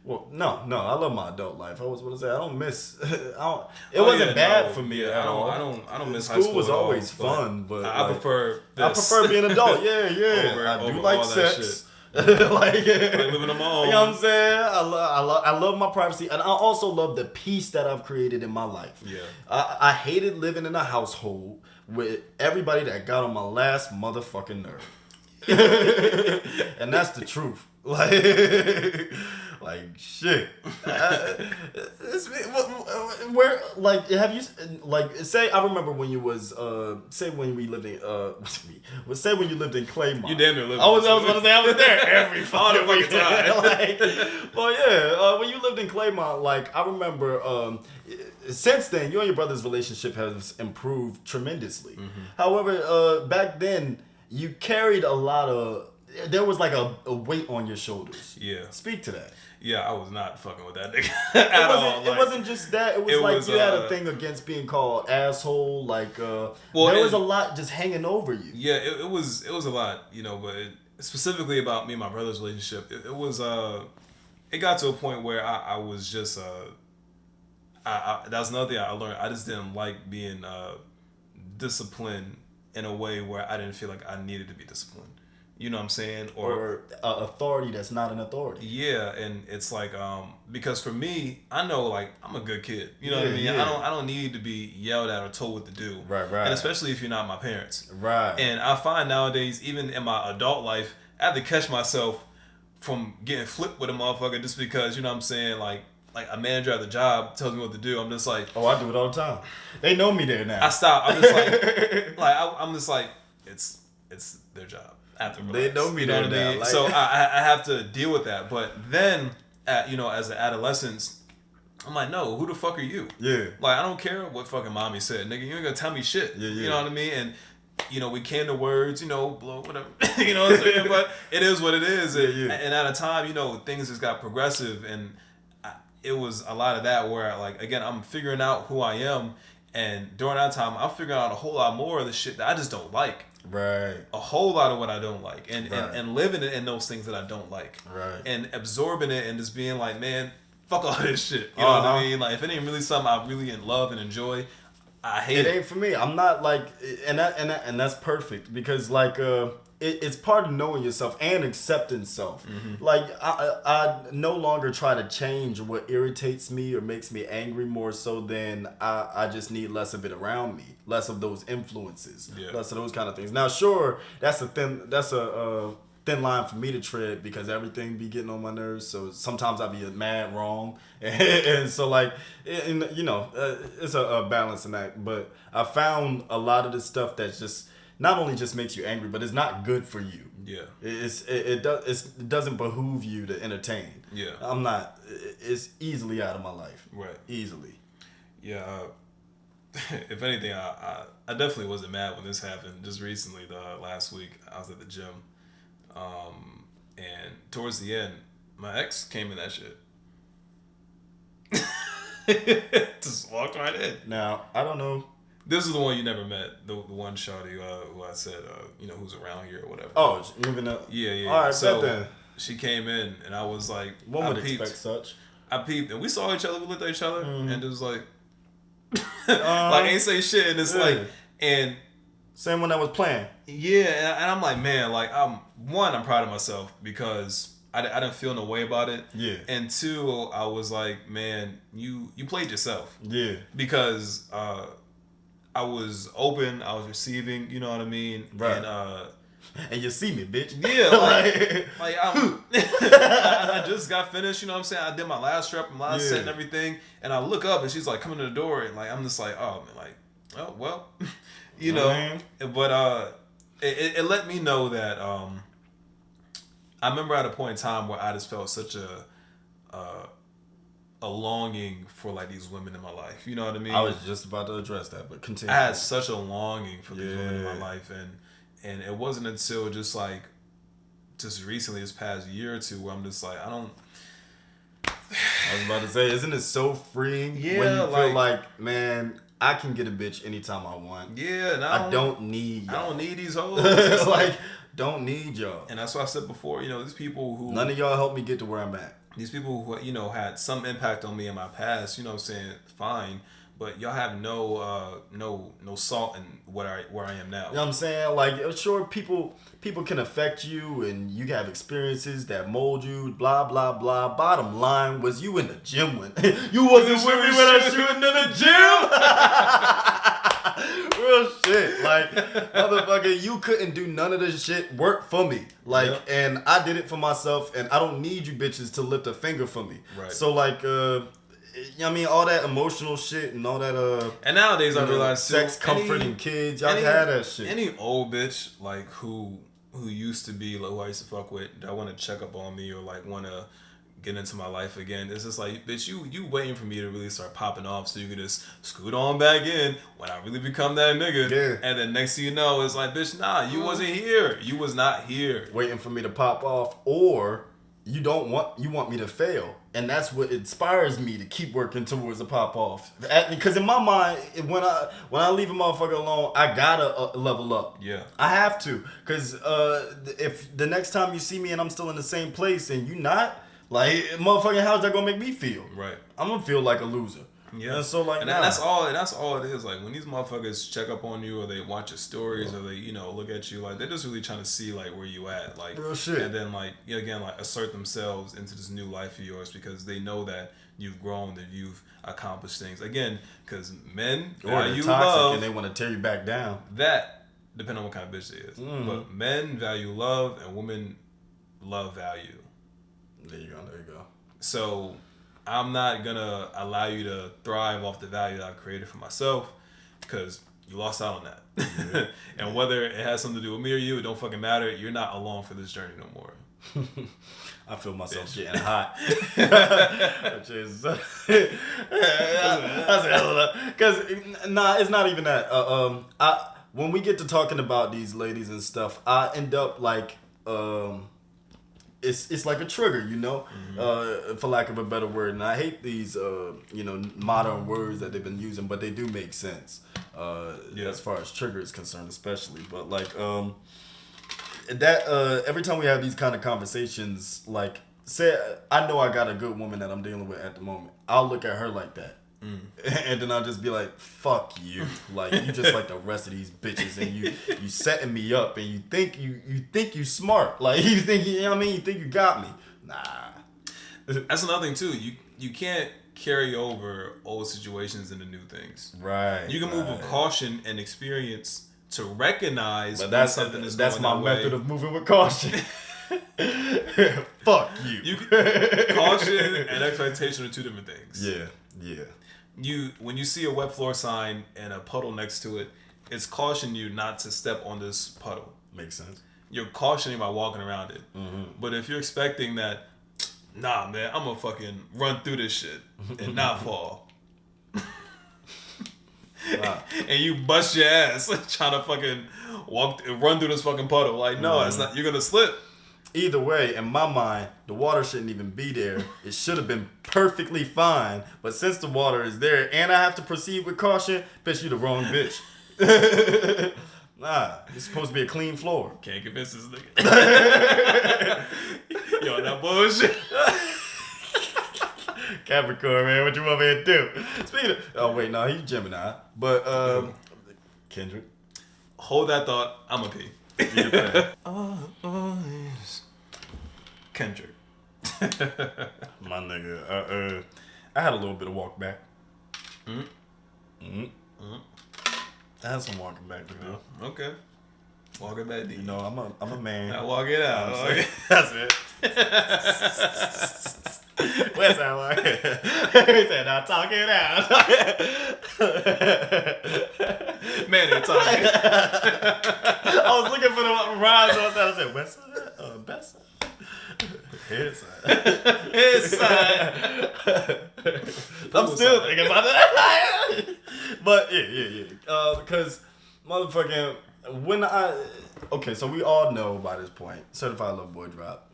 Well, no, I love my adult life. I don't miss. It wasn't bad for me at all. I don't miss school. High school was at always all, fun, but I prefer this. I prefer being an adult. Yeah. over I do like all sex. That shit. like living on my own. You know what I'm saying? I love my privacy, and I also love the peace that I've created in my life. Yeah. I hated living in a household with everybody that got on my last motherfucking nerve. And that's the truth. Like shit. Where like have you like say I remember when you was say when we lived in say when you lived in Claymont. You damn near lived. I was gonna say I was there every fucking time. Well, yeah. When you lived in Claymont, like I remember. Since then, you and your brother's relationship has improved tremendously. Mm-hmm. However, back then you carried a lot of. There was like a weight on your shoulders. Yeah. Speak to that. Yeah, I was not fucking with that nigga at all. It wasn't just that. It was you had a thing against being called asshole. Like, there was a lot just hanging over you. Yeah, it was a lot, but specifically about me and my brother's relationship, it was it got to a point where I was just that's another thing I learned. I just didn't like being disciplined in a way where I didn't feel like I needed to be disciplined. You know what I'm saying? Or authority that's not an authority. Yeah, and it's like because for me, I know like I'm a good kid. You know what I mean? Yeah. I don't need to be yelled at or told what to do. Right. And especially if you're not my parents. Right. And I find nowadays, even in my adult life, I have to catch myself from getting flipped with a motherfucker just because, you know what I'm saying, like a manager at the job tells me what to do. I'm just like, oh, I do it all the time. They know me there now. I stop. I'm just like, I'm just like, it's their job. They know me there now. Like, so I have to deal with that. But then, as an adolescent, I'm like, no, who the fuck are you? Yeah. Like, I don't care what fucking mommy said, nigga. You ain't gonna tell me shit. Yeah. You know what I mean? And we came to words, blow whatever. You know what I'm saying? But it is what it is. And at a time, things just got progressive, and it was a lot of that where, like, again, I'm figuring out who I am, and during that time, I'm figuring out a whole lot more of the shit that I just don't like. Right. A whole lot of what I don't like, and living it in those things that I don't like. Right. And absorbing it and just being like, man, fuck all this shit. You know what I mean? Like, if it ain't really something I really love and enjoy, I hate it. It ain't for me. I'm not like, and that's perfect because like it's part of knowing yourself and accepting self. Mm-hmm. Like I no longer try to change what irritates me or makes me angry more so than I just need less of it around me, less of those influences, less of those kind of things. Now, sure, that's a thin line for me to tread because everything be getting on my nerves. So sometimes I be mad wrong, and so like, it's a balancing act. But I found a lot of the stuff that's just not only just makes you angry, but it's not good for you. Yeah, it doesn't behoove you to entertain. Yeah, I'm not. It's easily out of my life. Right, easily. Yeah. If anything, I definitely wasn't mad when this happened. Just recently, last week, I was at the gym. And towards the end, my ex came in that shit. Just walked right in. Now, I don't know. This is the one you never met. The one shawty who I said, who's around here or whatever. Oh, moving up. Yeah. All right, so then. She came in, and I was like, one would expect such. I peeped, and we saw each other. We looked at each other, and it was like, like ain't say shit, and it's like, and. Same one that was playing. Yeah, and I'm like, man, like I'm proud of myself because I didn't feel no way about it. Yeah. And two, I was like, man, you played yourself. Yeah. Because I was open, I was receiving, you know what I mean? Right. And you see me, bitch. Yeah, like I just got finished, you know what I'm saying? I did my last rep and last set and everything, and I look up and she's like coming to the door, and like I'm just like, oh man, like, oh well. You know, but it let me know that I remember at a point in time where I just felt such a longing for like these women in my life. You know what I mean? I was just about to address that, but continue. I had such a longing for these women in my life, and it wasn't until just recently, this past year or two, where I'm just like, I was about to say, isn't it so freeing when you feel like, man, I can get a bitch anytime I want. Yeah, I don't need y'all. I don't need these hoes. It's like, don't need y'all. And that's what I said before. These people who... None of y'all helped me get to where I'm at. These people who, had some impact on me in my past, you know what I'm saying, fine. but y'all have no salt in where I am now. You know what I'm saying? Like, sure, people can affect you, and you have experiences that mold you, blah, blah, blah. Bottom line was you in the gym when you wasn't with me when I was shooting in the gym. Real shit. Like, motherfucker, you couldn't do none of this shit work for me. Like, and I did it for myself, and I don't need you bitches to lift a finger for me. Right. So, like, you know what I mean, all that emotional shit and all that and nowadays I realize sex comforting kids, y'all had that shit. Any old bitch like who used to be like who I used to fuck with that want to check up on me or like want to get into my life again, it's just like, bitch, you waiting for me to really start popping off so you can just scoot on back in when I really become that nigga. Yeah. And then next thing you know, it's like, bitch, nah, you wasn't here. You was not here. Waiting for me to pop off, or you want me to fail. And that's what inspires me to keep working towards a pop off. Because in my mind, when I leave a motherfucker alone, I gotta level up. Yeah, I have to. Because if the next time you see me and I'm still in the same place and you not, like, motherfucking, how's that gonna make me feel? right. I'm gonna feel like a loser. Yeah. And so, like, and that's all it is. Like, when these motherfuckers check up on you or they watch your stories or they, look at you, like, they're just really trying to see, like, where you at. Like, real shit. And then, like, again, like, assert themselves into this new life of yours because they know that you've grown, that you've accomplished things. Again, because men value toxic love. and they want to tear you back down. That, depending on what kind of bitch they is. But men value love and women love value. There you go. So I'm not gonna allow you to thrive off the value that I created for myself because you lost out on that. Mm-hmm. And whether it has something to do with me or you, it don't fucking matter. You're not along for this journey no more. I feel myself getting hot. Because nah, it's not even that. When we get to talking about these ladies and stuff, I end up like it's like a trigger, for lack of a better word. And I hate these modern words that they've been using, but they do make sense as far as trigger is concerned, especially. But like that every time we have these kind of conversations, like, say I know I got a good woman that I'm dealing with at the moment, I'll look at her like that. And then I'll just be like, fuck you. Like, you just like the rest of these bitches, and you setting me up, and you think you smart. Like, you think, you know what I mean? You think you got me. Nah. That's another thing too. You can't carry over old situations into new things. Right. You can move with caution and experience to recognize when something is that's going my that method way. of moving with caution. Fuck you. Caution and expectation are two different things. Yeah. When you see a wet floor sign and a puddle next to it, it's cautioning you not to step on this puddle. Makes sense. You're cautioning by walking around it. Mm-hmm. But if you're expecting that, nah, man, I'm gonna fucking run through this shit and not fall. And you bust your ass trying to fucking run through this fucking puddle. Like, no, it's not. You're gonna slip. Either way, in my mind, the water shouldn't even be there. It should have been perfectly fine. But since the water is there and I have to proceed with caution, bitch, you the wrong bitch. Nah, it's supposed to be a clean floor. Can't convince this nigga. Yo, that bullshit. Capricorn, man, what you want me to do? Speaking of, oh wait, no, he's Gemini. But Kendrick, hold that thought. I'm a pee. Kendrick. My nigga. I had a little bit of walk back. I had some walking back to do. Okay. Walk it back deep. You know, I'm a man. Now walk it out. Okay. That's it. Where's that one? He said, now talk it out. Man, they're talking. I was looking for the rhymes on that. I said, west side? Best side? Head side. His side. I'm still thinking about that. But yeah. Because motherfucking okay, so we all know by this point, Certified Lover Boy drop.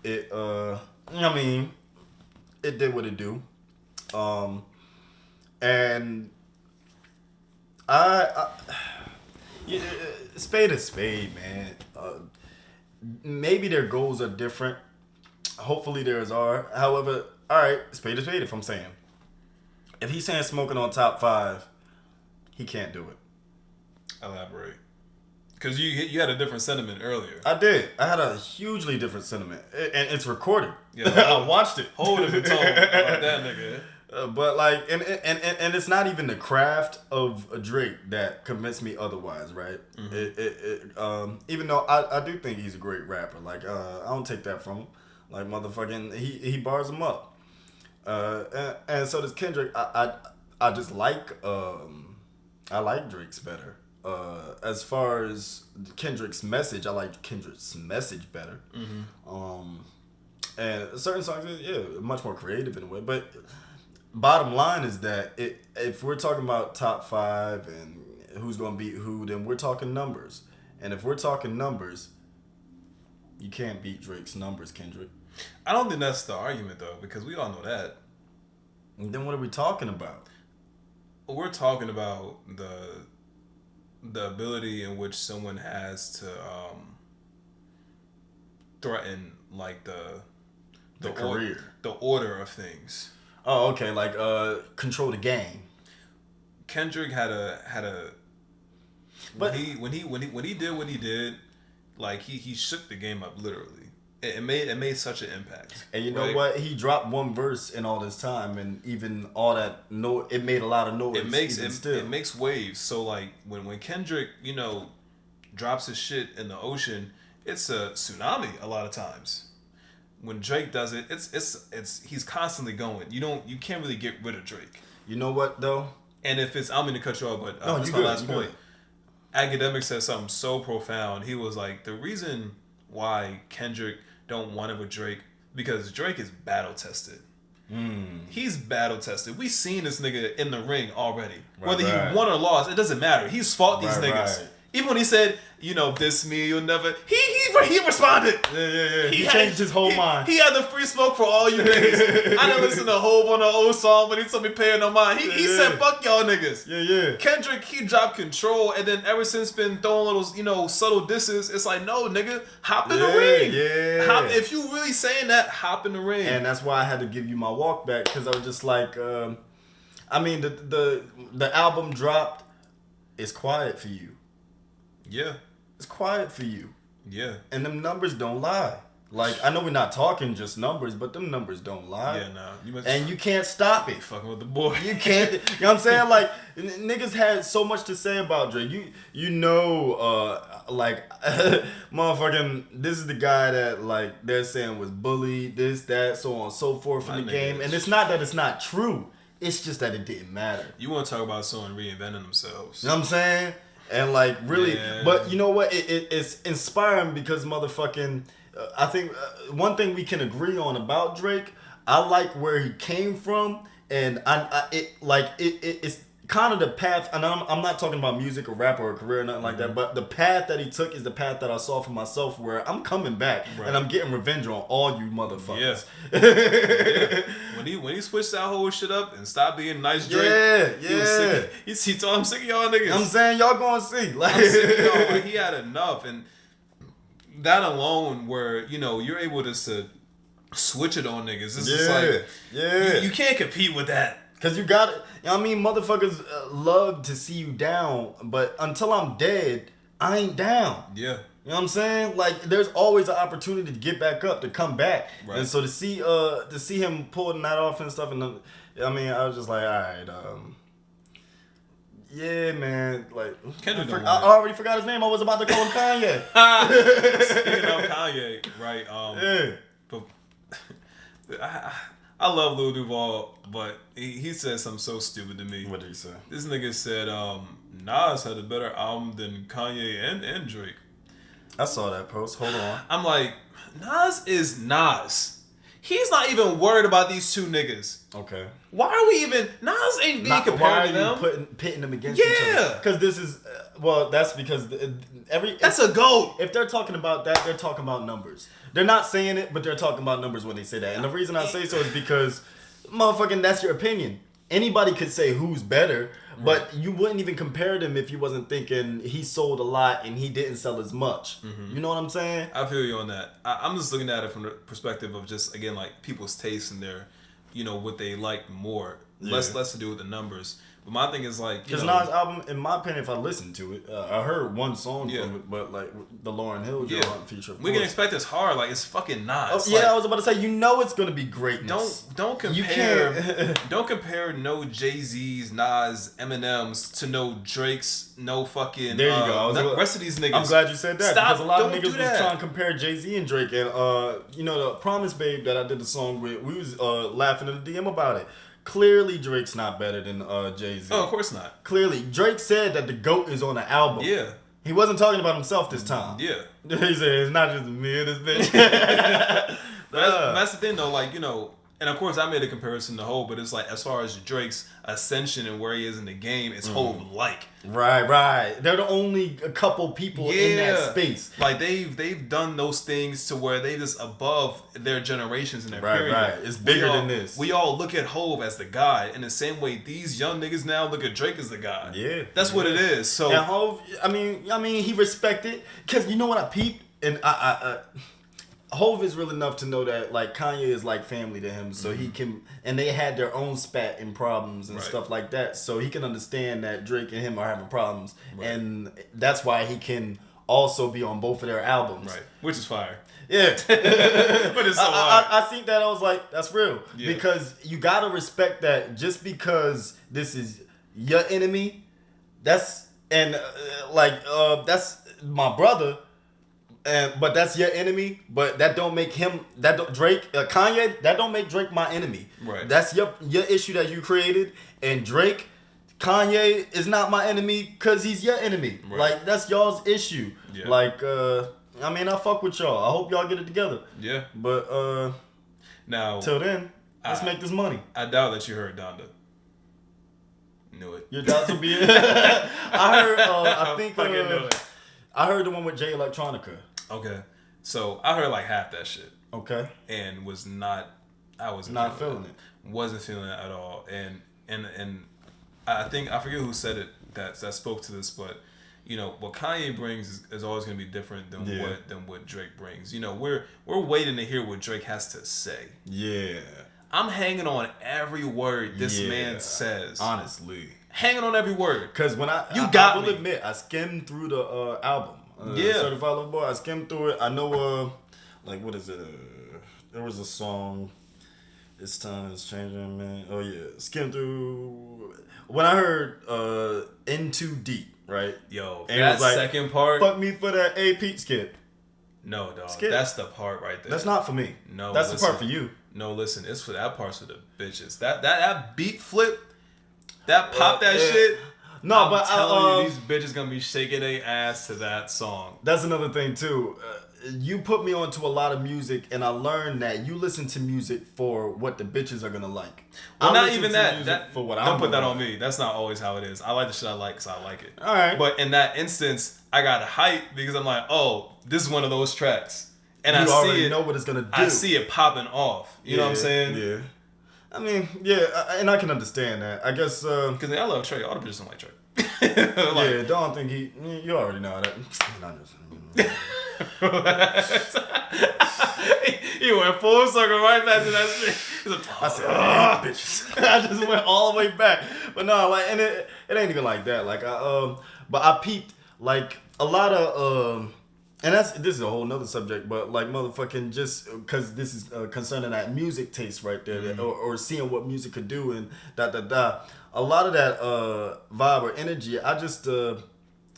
It it did what it do. And spade is spade, man. Maybe their goals are different. Hopefully theirs are. However, all right, spade is spade if I'm saying. If he's saying smoking on top 5, he can't do it. Elaborate. Because you had a different sentiment earlier. I did. I had a hugely different sentiment, and it's recorded. Yeah, I watched it. Whole different tone about that nigga. But like, and it's not even the craft of a Drake that convinced me otherwise, right? Mm-hmm. Even though I do think he's a great rapper, like I don't take that from him. Like motherfucking, he bars him up. And so does Kendrick. I just like I like Drake's better. As far as Kendrick's message, I like Kendrick's message better. Mm-hmm. And certain songs, yeah, much more creative in a way. But bottom line is that if we're talking about top 5 and who's gonna beat who, then we're talking numbers. And if we're talking numbers, you can't beat Drake's numbers, Kendrick. I don't think that's the argument though, because we all know that. And then what are we talking about? We're talking about the ability in which someone has to threaten like the career, the order of things. Oh, okay, like control the game. Kendrick had a but when he did what he did, like he shook the game up literally. It made such an impact. And you know what? He dropped one verse in all this time, and even all that it made a lot of noise. It makes waves. So like when Kendrick, drops his shit in the ocean, it's a tsunami a lot of times. When Drake does it, it's he's constantly going. You can't really get rid of Drake. You know what though? And if it's, I'm going to cut you off, but that's my last point. Academic said something so profound. He was like, the reason why Kendrick don't want it with Drake, because Drake is battle tested. He's battle tested. We seen this nigga in the ring already. Whether he won or lost, it doesn't matter. He's fought these niggas. Right. Even when he said, diss me, you'll never. He responded. Yeah. He changed his whole mind. He had the free smoke for all you niggas. I done listened to a whole bunch of old song, but he told me paying no mind. He said, fuck y'all niggas. Yeah. Kendrick, he dropped Control, and then ever since been throwing little, subtle disses. It's like, no, nigga, hop in the ring. Yeah. If you really saying that, hop in the ring. And that's why I had to give you my walk back, because I was just like, I mean, the album dropped. It's quiet for you. Yeah. It's quiet for you. Yeah. And them numbers don't lie. Like, I know we're not talking just numbers, but them numbers don't lie. Yeah, nah. And you can't stop it. Fucking with the boy. You can't. You know what I'm saying? Like, niggas had so much to say about Drake. Motherfucking, this is the guy that, like, they're saying was bullied, this, that, so on and so forth in the game. And it's not that it's not true. It's just that it didn't matter. You want to talk about someone reinventing themselves. You know what I'm saying? And like really, but you know what? It's inspiring because motherfucking. I think one thing we can agree on about Drake, I like where he came from, and it's kind of the path. And I'm not talking about music or rap or a career or nothing like that, but the path that he took is the path that I saw for myself, where I'm coming back and I'm getting revenge on all you motherfuckers. Yeah. When he switched that whole shit up and stopped being nice Drake, he was sick. He told I'm sick of y'all niggas. I'm saying y'all gonna see. Like, I'm sick of y'all. Like, he had enough, and that alone, where you're able to switch it on niggas. It's just like you can't compete with that. Cause you got it. I mean, motherfuckers love to see you down, but until I'm dead, I ain't down. Yeah. You know what I'm saying? Like, there's always an opportunity to get back up, to come back. Right. And so to see him pulling that off and stuff, and I mean, I was just like, all right, yeah, man. Like, I already forgot his name. I was about to call him Kanye. Speaking of Kanye, right? But I love Lil Duval, but he said something so stupid to me. What did he say? This nigga said Nas had a better album than Kanye and Drake. I saw that post. Hold on. I'm like, Nas is Nas. He's not even worried about these two niggas. Okay. Why are we even... Nas ain't being compared to them. Why are you pitting them against each other? Because this is... that's because that's a GOAT. If they're talking about that, they're talking about numbers. They're not saying it, but they're talking about numbers when they say that. And the reason I say so is because, motherfucking, that's your opinion. Anybody could say who's better, but you wouldn't even compare them if you wasn't thinking he sold a lot and he didn't sell as much. Mm-hmm. You know what I'm saying? I feel you on that. I'm just looking at it from the perspective of just, again, like people's taste and their, what they like more. less to do with the numbers. But my thing is like, because Nas' album, in my opinion, if I listened to it, I heard one song from it, but like the Lauryn Hill feature. We can expect it's hard. Like it's fucking Nas. Oh, yeah, I was about to say, it's gonna be greatness. Don't compare. Don't compare no Jay-Z's, Nas, Eminem's to no Drake's, no fucking. There you go. The rest of these niggas. I'm glad you said that because a lot of niggas was trying to compare Jay-Z and Drake, and the Promise Babe that I did the song with, we was laughing in the DM about it. Clearly, Drake's not better than Jay-Z. Oh, of course not. Clearly, Drake said that the GOAT is on the album. Yeah. He wasn't talking about himself this time. Yeah. He said, it's not just me and this bitch. That's the thing, though. Like, and of course, I made a comparison to Hov, but it's like, as far as Drake's ascension and where he is in the game, it's Hov-like. Right. They're the only a couple people in that space. Like, they've done those things to where they just above their generations in their period. Right. It's bigger than this. We all look at Hov as the guy, in the same way these young niggas now look at Drake as the guy. Yeah. That's what it is. So, and Hov, I mean, he respected, because you know what I peeped? And Hov is real enough to know that like Kanye is like family to him, so he can, and they had their own spat and problems and stuff like that, so he can understand that Drake and him are having problems, and that's why he can also be on both of their albums, right? Which is fire. Yeah, but it's so hard. I think that I was like, that's real, because you gotta respect that just because this is your enemy, that's my brother. But that's your enemy. But that don't make him. Kanye. That don't make Drake my enemy. Right. That's your issue that you created. And Drake, Kanye is not my enemy because he's your enemy. Right. Like that's y'all's issue. Yeah. Like I fuck with y'all. I hope y'all get it together. Yeah. But now till then, let's make this money. I doubt that you heard Donda. Knew it. Your doubts will be. I heard. I think. Fucking knew it. I heard the one with Jay Electronica. Okay, so I heard like half that shit. Okay, and was not. I was not feeling it. Wasn't feeling it at all. And I think I forget who said it that spoke to this, but what Kanye brings is always going to be different than what Drake brings. We're waiting to hear what Drake has to say. Yeah, I'm hanging on every word this man says. Honestly, hanging on every word. Because when I will admit, I skimmed through the album. Certified Lover Boy. I skimmed through it. I know, what is it? There was a song. This time is changing, man. Oh yeah, skimmed through. When I heard "In Too Deep," right? Yo, and that second part. Fuck me for that AP skip. No, dog. Skip. That's the part right there. That's not for me. No, that's the part for you. No, listen. It's for that part's for the bitches. That beat flip. That pop that shit. No, but I'm telling you, these bitches gonna be shaking their ass to that song. That's another thing too. You put me onto a lot of music, and I learned that you listen to music for what the bitches are gonna like. Well, not even that. For what don't put that on me. That's not always how it is. I like the shit I like because I like it. All right. But in that instance, I got hype because I'm like, oh, this is one of those tracks, and you already know what it's gonna do. I see it popping off. You know what I'm saying? Yeah. I mean, and I can understand that. I guess because I love Trey. All the bitches don't like Trey. Don't think you already know that. He went full circle right back to that shit. I said, bitches. I just went all the way back. But no, and it ain't even like that. Like but I peeped like a lot of and this is a whole nother subject, but like motherfucking just because this is concerning that music taste right there, or seeing what music could do and a lot of that vibe or energy,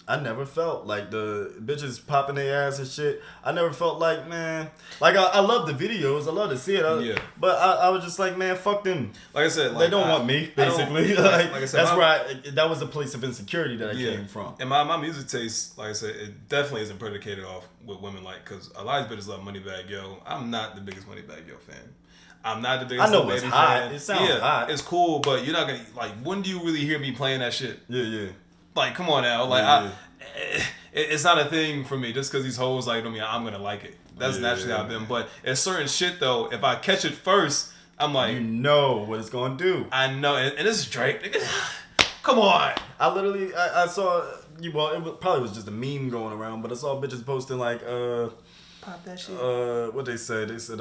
I never felt like the bitches popping their ass and shit. I never felt like, man, like I love the videos, I love to see it, but I was just like, man, fuck them. Like I said, they don't want me, basically. Like I said, that was a place of insecurity that I came from. And my music taste, like I said, it definitely isn't predicated off what women like, because a lot of bitches love Moneybagg Yo. I'm not the biggest Moneybagg Yo fan. I'm not the biggest. I know it's hot. It sounds hot. It's cool, but you're not gonna like. When do you really hear me playing that shit? Yeah. Like, come on now. Like, it's not a thing for me. Just because these hoes like me, I'm gonna like it. That's naturally how I've been. But it's certain shit though. If I catch it first, I'm like, you know what it's gonna do. I know, and this is Drake. Nigga. Come on. I literally, I saw. Well, probably was just a meme going around, but I saw bitches posting like, pop that shit. What they said? They said,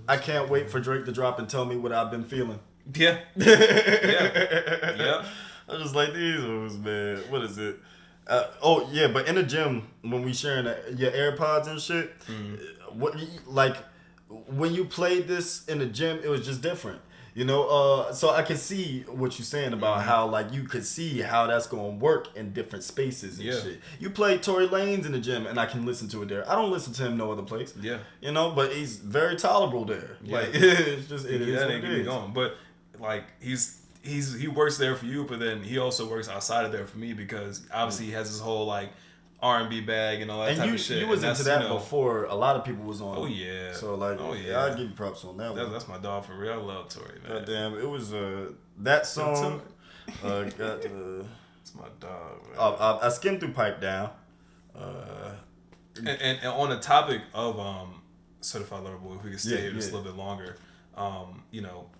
I can't wait for Drake to drop and tell me what I've been feeling. Yeah. Yeah. I'm just like, these moves, man. What is it? But in the gym, when we sharing your AirPods and shit, like, when you played this in the gym, it was just different. So I can see what you're saying about how, like, you could see how that's going to work in different spaces and shit. You played Tory Lanez in the gym, and I can listen to it there. I don't listen to him no other place. Yeah. But he's very tolerable there. Yeah. Like, it's just, it is what it it is. going. But, like, he works there for you, but then he also works outside of there for me because obviously he has his whole, like, R&B bag and all that type of shit. You was into that before a lot of people was on. Oh yeah. So like, I give you props on that one. That's my dog for real. I love Tory, man. Goddamn, it was that song. It's my dog, man. I skimmed through Pipe Down. And on the topic of Certified Lover Boy, if we could stay here just a little bit longer.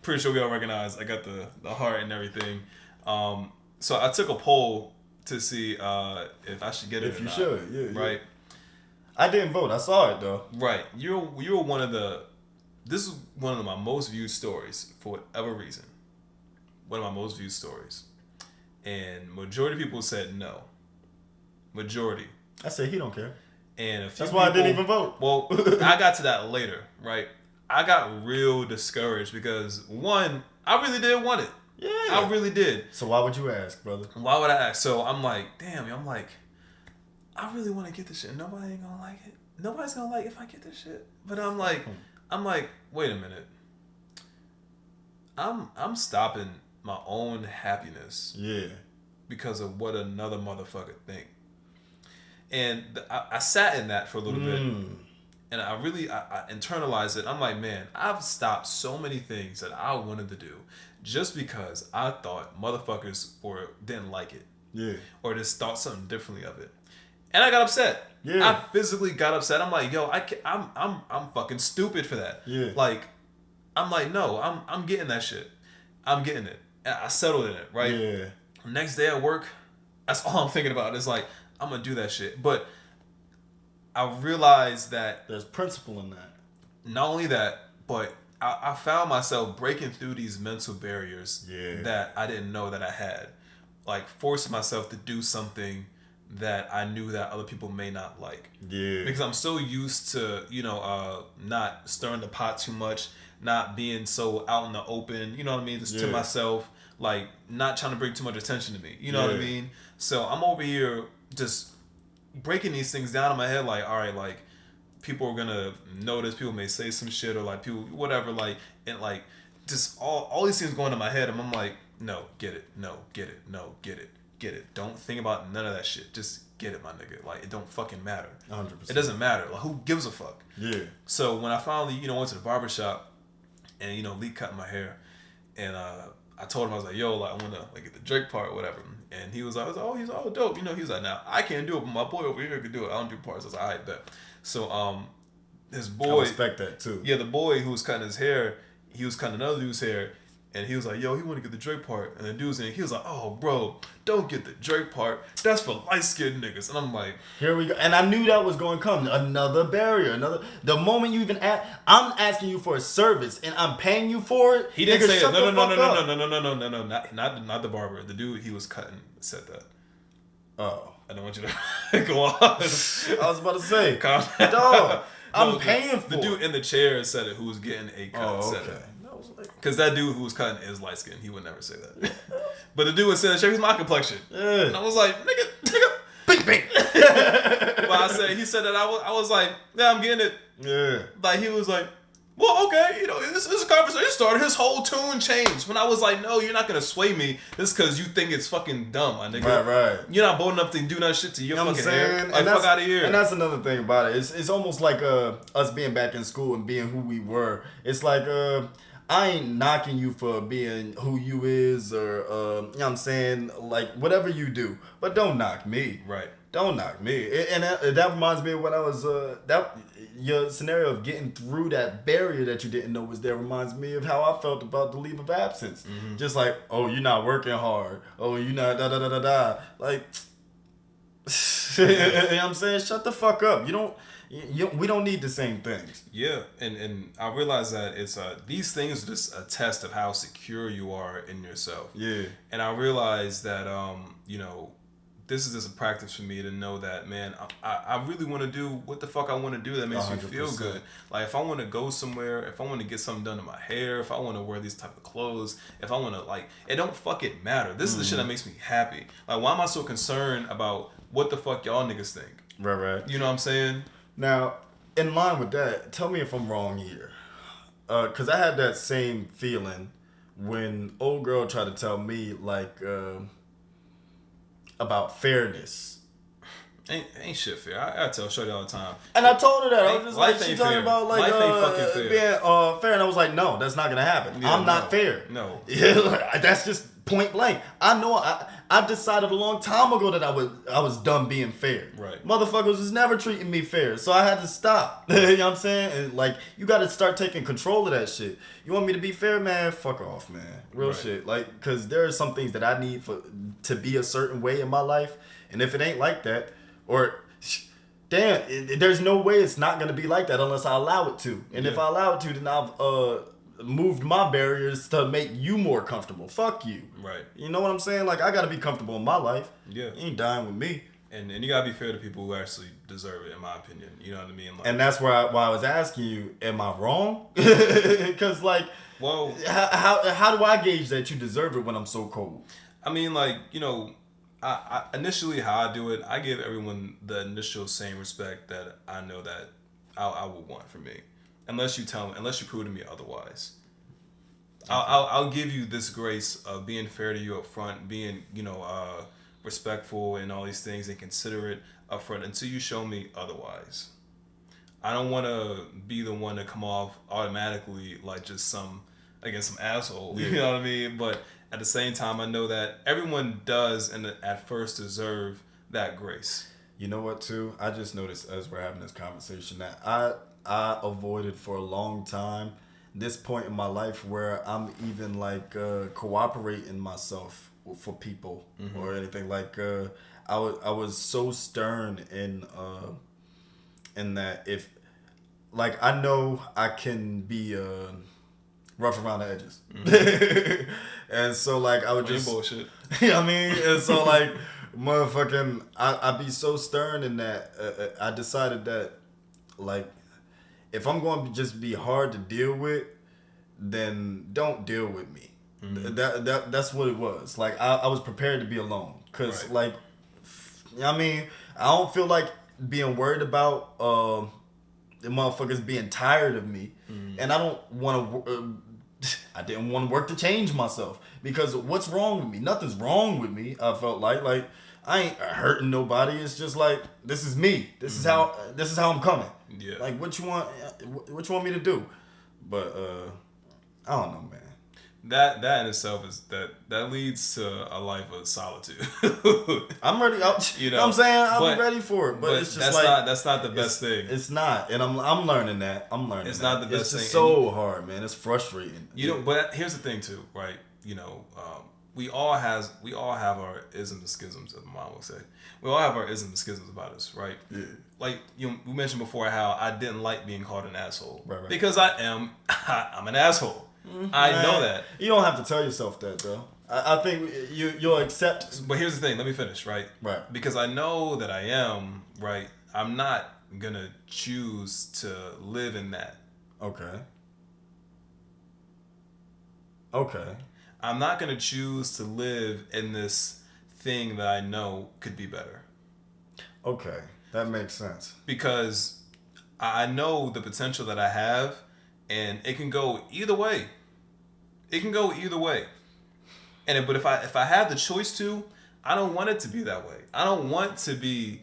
Pretty sure we all recognize I got the heart and everything. So I took a poll to see if I should get it. If or you not, should, right? I didn't vote. I saw it though. Right. You're one of the. This is one of my most viewed stories for whatever reason. One of my most viewed stories, and majority of people said no. Majority. I said he don't care. And that's why I didn't even vote. Well, I got to that later, right? I got real discouraged because one, I really did want it. Yeah. I really did. So why would you ask, brother? Why would I ask? So I'm like, damn, I really want to get this shit. Nobody ain't gonna like it. Nobody's gonna like it if I get this shit. But I'm like, wait a minute. I'm stopping my own happiness. Yeah. Because of what another motherfucker think. And I sat in that for a little bit. And I internalized it. I'm like, man, I've stopped so many things that I wanted to do just because I thought motherfuckers didn't like it. Yeah. Or just thought something differently of it. And I got upset. Yeah. I physically got upset. I'm like, yo, I'm fucking stupid for that. Yeah. Like, I'm like, no, I'm getting that shit. I'm getting it. And I settled in it, right? Yeah. Next day at work, that's all I'm thinking about. It's like, I'm gonna do that shit. But I realized that there's principle in that. Not only that, but I found myself breaking through these mental barriers that I didn't know that I had. Like forcing myself to do something that I knew that other people may not like. Yeah. Because I'm so used to, not stirring the pot too much, not being so out in the open, you know what I mean? Just to myself, like not trying to bring too much attention to me. You know what I mean? So I'm over here just breaking these things down in my head, like, all right, like people are gonna notice, people may say some shit or like people whatever, like, and like just all these things going in my head, and I'm like, no, get it, no, get it, no, get it. Don't think about none of that shit. Just get it, my nigga. Like it don't fucking matter. 100%. It doesn't matter. Like who gives a fuck? Yeah. So when I finally, went to the barbershop and Lee cut my hair, and I told him, I was like, yo, like I wanna like get the Drake part or whatever. And he was like, he's all dope. He was like, now I can't do it, but my boy over here could do it. I don't do parts. I was like, all right, bet. So his boy, I respect that too. Yeah, the boy who was cutting his hair, he was cutting another dude's hair, and he was like, yo, he want to get the Drake part. And the dude's in, he was like, oh, bro, don't get the Drake part. That's for light-skinned niggas. And I'm like, here we go. And I knew that was going to come. Another barrier. The moment you even I'm asking you for a service and I'm paying you for it. He didn't say it. No, not the barber. The dude he was cutting said that. Oh. I don't want you to go on. I was about to say, dog, I'm paying for the dude in the chair said it who was getting a cut said it. Because that dude who was cutting is light skinned. He would never say that. But the dude was saying, "He's my complexion." Yeah. And I was like, nigga. Bing. But he said that I was like, yeah, I'm getting it. Yeah. Like he was like, well, okay, this is a conversation started. His whole tune changed. When I was like, no, you're not going to sway me. This because you think it's fucking dumb, my nigga. Right. You're not bold enough to do that shit to your fucking hair. Like, fuck out of here. And that's another thing about it. It's almost like us being back in school and being who we were. It's like, I ain't knocking you for being who you is or, you know what I'm saying? Like, whatever you do. But don't knock me. Right. Don't knock me. And that reminds me of when I was, your scenario of getting through that barrier that you didn't know was there reminds me of how I felt about the leave of absence. Mm-hmm. Just like, oh, you're not working hard. Oh, you're not da-da-da-da-da. Like, you know what I'm saying? Shut the fuck up. You don't, we don't need the same things. Yeah, and I realize that it's these things are just a test of how secure you are in yourself. Yeah. And I realize that this is just a practice for me to know that, man, I really want to do what the fuck I want to do that makes 100%. Me feel good. Like, if I want to go somewhere, if I want to get something done to my hair, if I want to wear these type of clothes, if I want to, like, it don't fucking matter. This is the shit that makes me happy. Like, why am I so concerned about what the fuck y'all niggas think? Right. You know what I'm saying? Now, in line with that, tell me if I'm wrong here. Because I had that same feeling when old girl tried to tell me, like, about fairness. Ain't shit fair. I tell Shorty all the time. And I told her that. I was just life like, she ain't talking fair. about, like, life ain't fucking fair. being fair. And I was like, no, that's not going to happen. Yeah, I'm not fair. No. Yeah, that's just point blank. I know I decided a long time ago that I was done being fair. Right. Motherfuckers was never treating me fair. So I had to stop. You know what I'm saying? And, like, you got to start taking control of that shit. You want me to be fair, man? Fuck off, man. Real shit. Like, because there are some things that I need to be a certain way in my life. And if it ain't like that, or damn, there's no way it's not gonna be like that unless I allow it to. And if I allow it to, then I've moved my barriers to make you more comfortable. Fuck you. Right. You know what I'm saying? Like, I gotta be comfortable in my life. Yeah. You ain't dying with me. And you gotta be fair to people who actually deserve it, in my opinion. You know what I mean? Like, and that's why I was asking you, am I wrong? Because, like, well, how do I gauge that you deserve it when I'm so cold? I mean, like, I initially how I do it, I give everyone the initial same respect that I know that I would want from me, unless you prove to me otherwise. Okay. I'll give you this grace of being fair to you up front, being respectful and all these things and considerate up front until you show me otherwise. I don't want to be the one to come off automatically like just some asshole. Yeah. You know what I mean? But at the same time, I know that everyone does and at first deserve that grace. You know what, too? I just noticed as we're having this conversation that I avoided for a long time this point in my life where I'm even, like, cooperating myself for people or anything. Like, I was so stern in that if, like, I know I can be rough around the edges. And so, like, I would just bullshit. You know what I mean? And so, like, motherfucking, I be so stern in that I decided that, like, if I'm going to just be hard to deal with, then don't deal with me. That's what it was. Like, I was prepared to be alone. Because, like, you know what I mean? I don't feel like being worried about the motherfuckers being tired of me. And I don't want to... I didn't want to work to change myself because what's wrong with me? Nothing's wrong with me. I felt like I ain't hurting nobody. It's just like, this is me. This is how I'm coming. Yeah. Like, what you want me to do? But I don't know, man. That in itself is that leads to a life of solitude. I'm ready. You know what I'm saying? I'll be ready for it. But it's just that's not the best thing. It's not, and I'm learning that. It's not the best it's thing. It's so hard, man. It's frustrating. But here's the thing too, right? We all have our isms and schisms, as my mom would say. We all have our isms and schisms about us, right? Yeah. Like we mentioned before, how I didn't like being called an asshole, right. Because I'm an asshole. I know that. You don't have to tell yourself that, though. I think you'll accept. But here's the thing. Let me finish, right? Right. Because I know that I am, right? I'm not going to choose to live in that. Okay. I'm not going to choose to live in this thing that I know could be better. Okay. That makes sense. Because I know the potential that I have. And it can go either way. But if I have the choice to, I don't want it to be that way. I don't want to be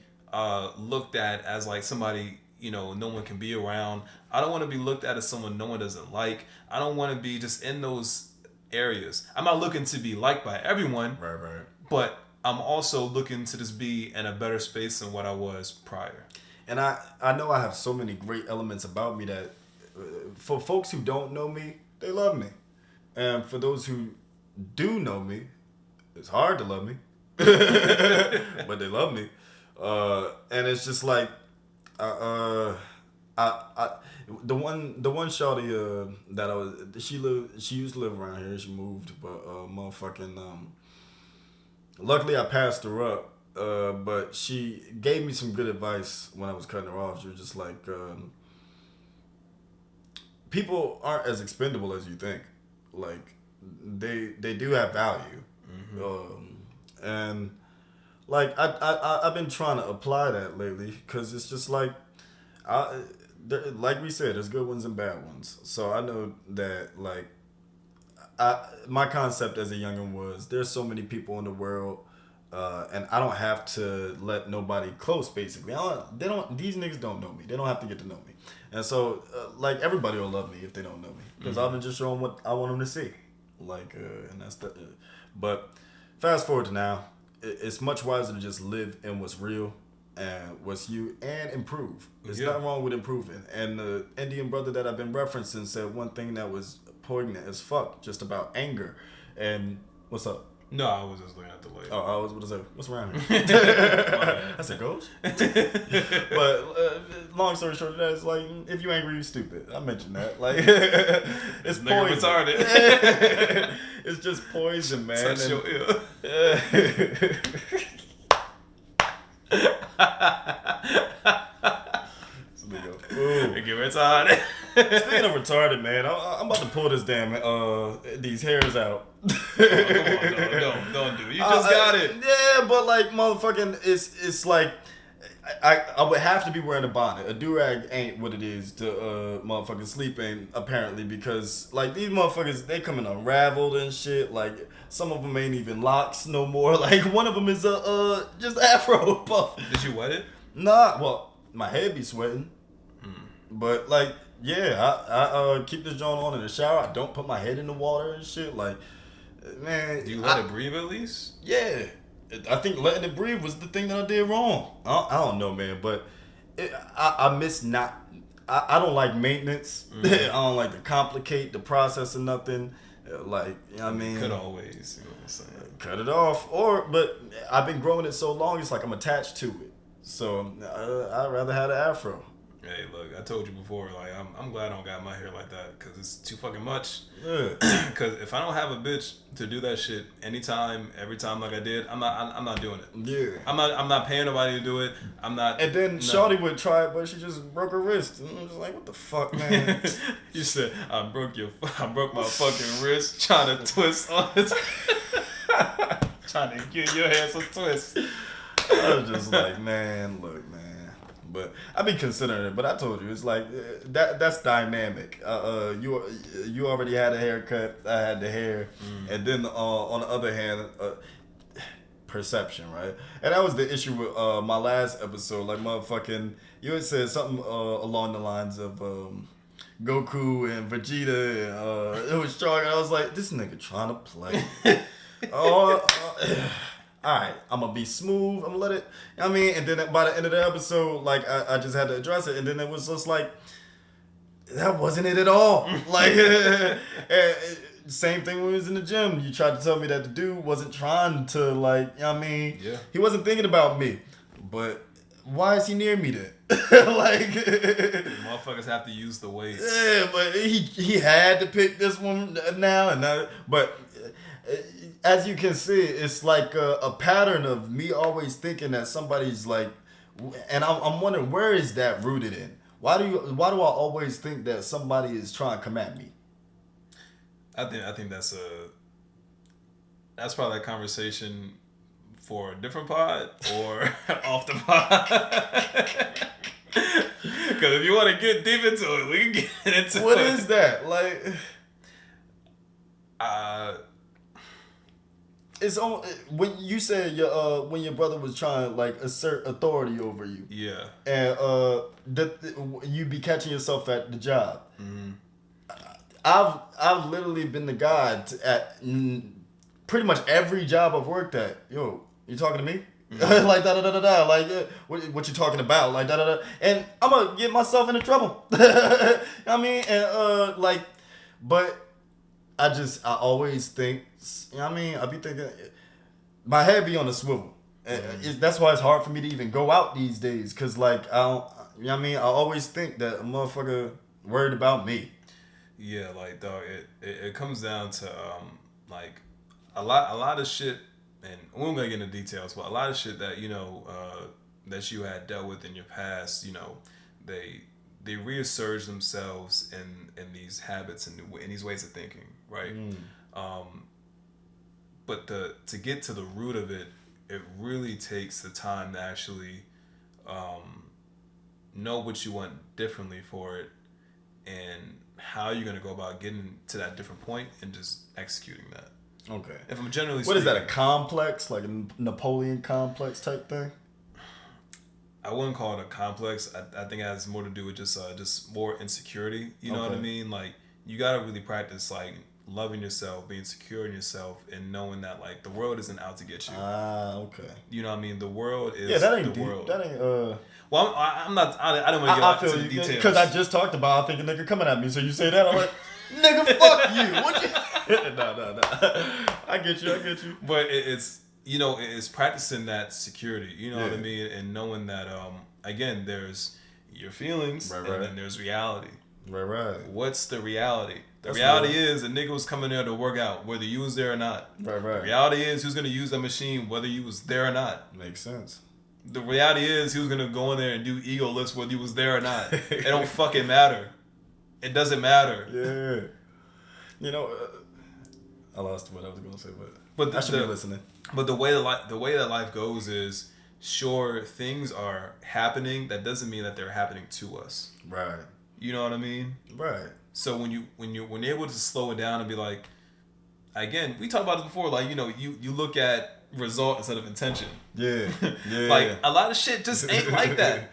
looked at as like somebody, no one can be around. I don't want to be looked at as someone no one doesn't like. I don't want to be just in those areas. I'm not looking to be liked by everyone. Right. But I'm also looking to just be in a better space than what I was prior. And I know I have so many great elements about me that for folks who don't know me, they love me. And for those who do know me, it's hard to love me. But they love me. And it's just like, I the one shawty that I was she used to live around here. She moved, but motherfucking luckily I passed her up. But she gave me some good advice when I was cutting her off. She was just like, people aren't as expendable as you think. Like they do have value, and like I've been trying to apply that lately because it's just like like we said, there's good ones and bad ones. So I know that like my concept as a youngin was there's so many people in the world. And I don't have to let nobody close. Basically, these niggas don't know me. They don't have to get to know me. And so, like everybody will love me if they don't know me because I've been just showing what I want them to see. Like, and that's the. But fast forward to now, it's much wiser to just live in what's real and what's you and improve. There's nothing wrong with improving. And the Indian brother that I've been referencing said one thing that was poignant as fuck, just about anger. And what's up? No, I was just looking at the light. Oh, I was what is that? What's around here? That's a ghost. But long story short, of that is like if you angry, you stupid. I mentioned that. Like it's poison. Retarded. It's just poison, man. Touch your ear. Get retarded. Speaking of retarded, man, I'm about to pull this damn these hairs out. Come on, don't do it. You just got it. Yeah, but like motherfucking, it's like I would have to be wearing a bonnet. A do-rag ain't what it is to motherfucking sleep in apparently because like these motherfuckers they coming unraveled and shit. Like some of them ain't even locks no more. Like one of them is just afro puff. Did you wet it? Nah, well my head be sweating. But like, yeah, I keep this joint on in the shower. I don't put my head in the water and shit. Like, man, do you let it breathe at least? Yeah, I think letting it breathe was the thing that I did wrong. I don't know, man, but I miss not. I don't like maintenance. I don't like to complicate the process or nothing. Like, you know what I mean? Could always, you know what I'm saying? Cut it off, but I've been growing it so long, it's like I'm attached to it. So I'd rather have the afro. Hey, look, I told you before, like, I'm glad I don't got my hair like that, because it's too fucking much. Because if I don't have a bitch to do that shit anytime, every time like I did, I'm not doing it. Yeah. I'm not paying nobody to do it. I'm not. And then Shawty would try it, but she just broke her wrist. And I'm just like, what the fuck, man? You said, I broke my fucking wrist trying to twist on it. Trying to give your hair some twist. I was just like, man, look, man. But I be considering it. But I told you, it's like that's dynamic. You already had a haircut. I had the hair, and then on the other hand, perception, right? And that was the issue with my last episode. Like motherfucking, you had said something along the lines of Goku and Vegeta, and it was strong. And I was like, this nigga trying to play. Alright, I'm gonna be smooth. I'm gonna let it. You know what I mean, and then by the end of the episode, like I just had to address it, and then it was just like that wasn't it at all. Like same thing when we was in the gym. You tried to tell me that the dude wasn't trying to like. You know what I mean? Yeah. He wasn't thinking about me, but why is he near me then? Like motherfuckers have to use the weights. Yeah, but he had to pick this one now and now, but. As you can see, it's like a pattern of me always thinking that somebody's like, and I'm wondering where is that rooted in? Why do I always think that somebody is trying to come at me? I think that's probably a conversation for a different pod or off the pod. Because if you want to get deep into it, we can get into what is that like? It's on when you said when your brother was trying to like assert authority over you. Yeah. And you be catching yourself at the job. Mm-hmm. I've literally been the guy at pretty much every job I've worked at. Yo, you talking to me? Mm-hmm. Like da da da da. Like what you talking about? Like da da da. And I'm gonna get myself into trouble. I mean, and like, but. I always think, you know what I mean? I be thinking, my head be on a swivel. Mm-hmm. That's why it's hard for me to even go out these days. Cause like, I don't, you know what I mean? I always think that a motherfucker worried about me. Yeah, like dog, it comes down to like a lot of shit, and we won't gonna get into details, but a lot of shit that that you had dealt with in your past, they resurge themselves in these habits and in these ways of thinking, right? But to get to the root of it, it really takes the time to actually know what you want differently for it, and how you're gonna go about getting to that different point and just executing that. Okay. If I'm generally what is that, a complex, like a Napoleon complex type thing? I wouldn't call it a complex. I think it has more to do with just more insecurity. You know what I mean? Like, you gotta really practice like loving yourself, being secure in yourself, and knowing that like the world isn't out to get you. Okay. You know what I mean? The world is that ain't the deep. world. That ain't Well, I'm not. I don't want to get into the details because I just talked about I think a nigga coming at me. So you say that, I'm like, nigga, fuck you. What you? No. I get you. But it's it's practicing that security. You know what I mean, and knowing that again, there's your feelings, and then there's reality. Right. What's the reality? The reality is a nigga was coming there to work out, whether you was there or not. Right. The reality is who's gonna use that machine, whether you was there or not. Makes sense. The reality is he was gonna go in there and do ego lifts whether you was there or not. It don't fucking matter. It doesn't matter. Yeah. I lost what I was gonna say, but I should be listening. But the way that life goes is, sure, things are happening. That doesn't mean that they're happening to us. Right. You know what I mean? Right. So when you're able to slow it down and be like, again, we talked about this before. Like, you look at result instead of intention. Yeah. Like, a lot of shit just ain't like that.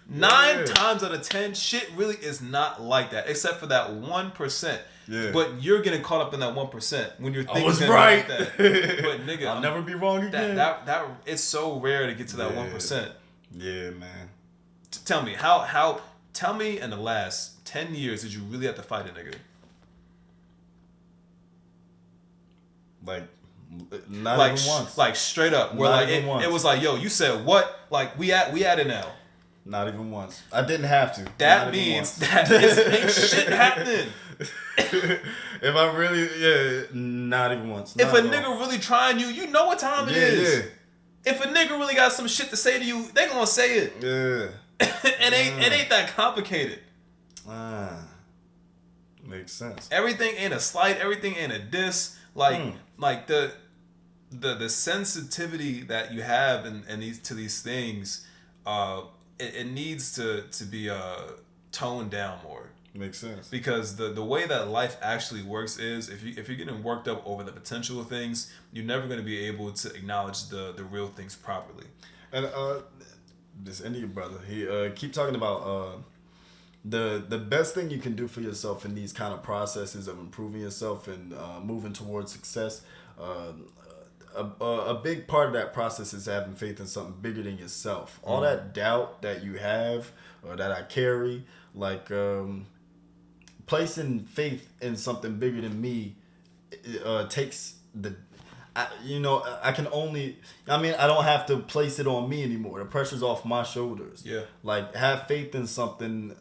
9 times out of 10, shit really is not like that, except for that 1%. Yeah. But you're getting caught up in that 1% when you're thinking I was right. Like that. But nigga, I'll never be wrong again. That it's so rare to get to that 1%. Yeah, man. Tell me tell me in the last 10 years did you really have to fight a nigga? Like, not even once. Like, straight up. Where not like once. It was like, yo, you said what? Like, we at it now. Not even once. I didn't have to. That means that ain't shit happening. If I really, not even once. If a nigga really trying you, you know what time it is. Yeah. If a nigga really got some shit to say to you, they gonna say it. Yeah. It ain't that complicated. Makes sense. Everything ain't a slight. Everything ain't a diss. Like the sensitivity that you have in these things, it needs to be toned down more. Makes sense. Because the way that life actually works is, if you're getting worked up over the potential of things, you're never going to be able to acknowledge the real things properly. And this Indian brother, he keep talking about the best thing you can do for yourself in these kind of processes of improving yourself and moving towards success. A big part of that process is having faith in something bigger than yourself. All that doubt that you have or that I carry, like placing faith in something bigger than me takes I don't have to place it on me anymore. The pressure's off my shoulders. Yeah. Like, have faith in something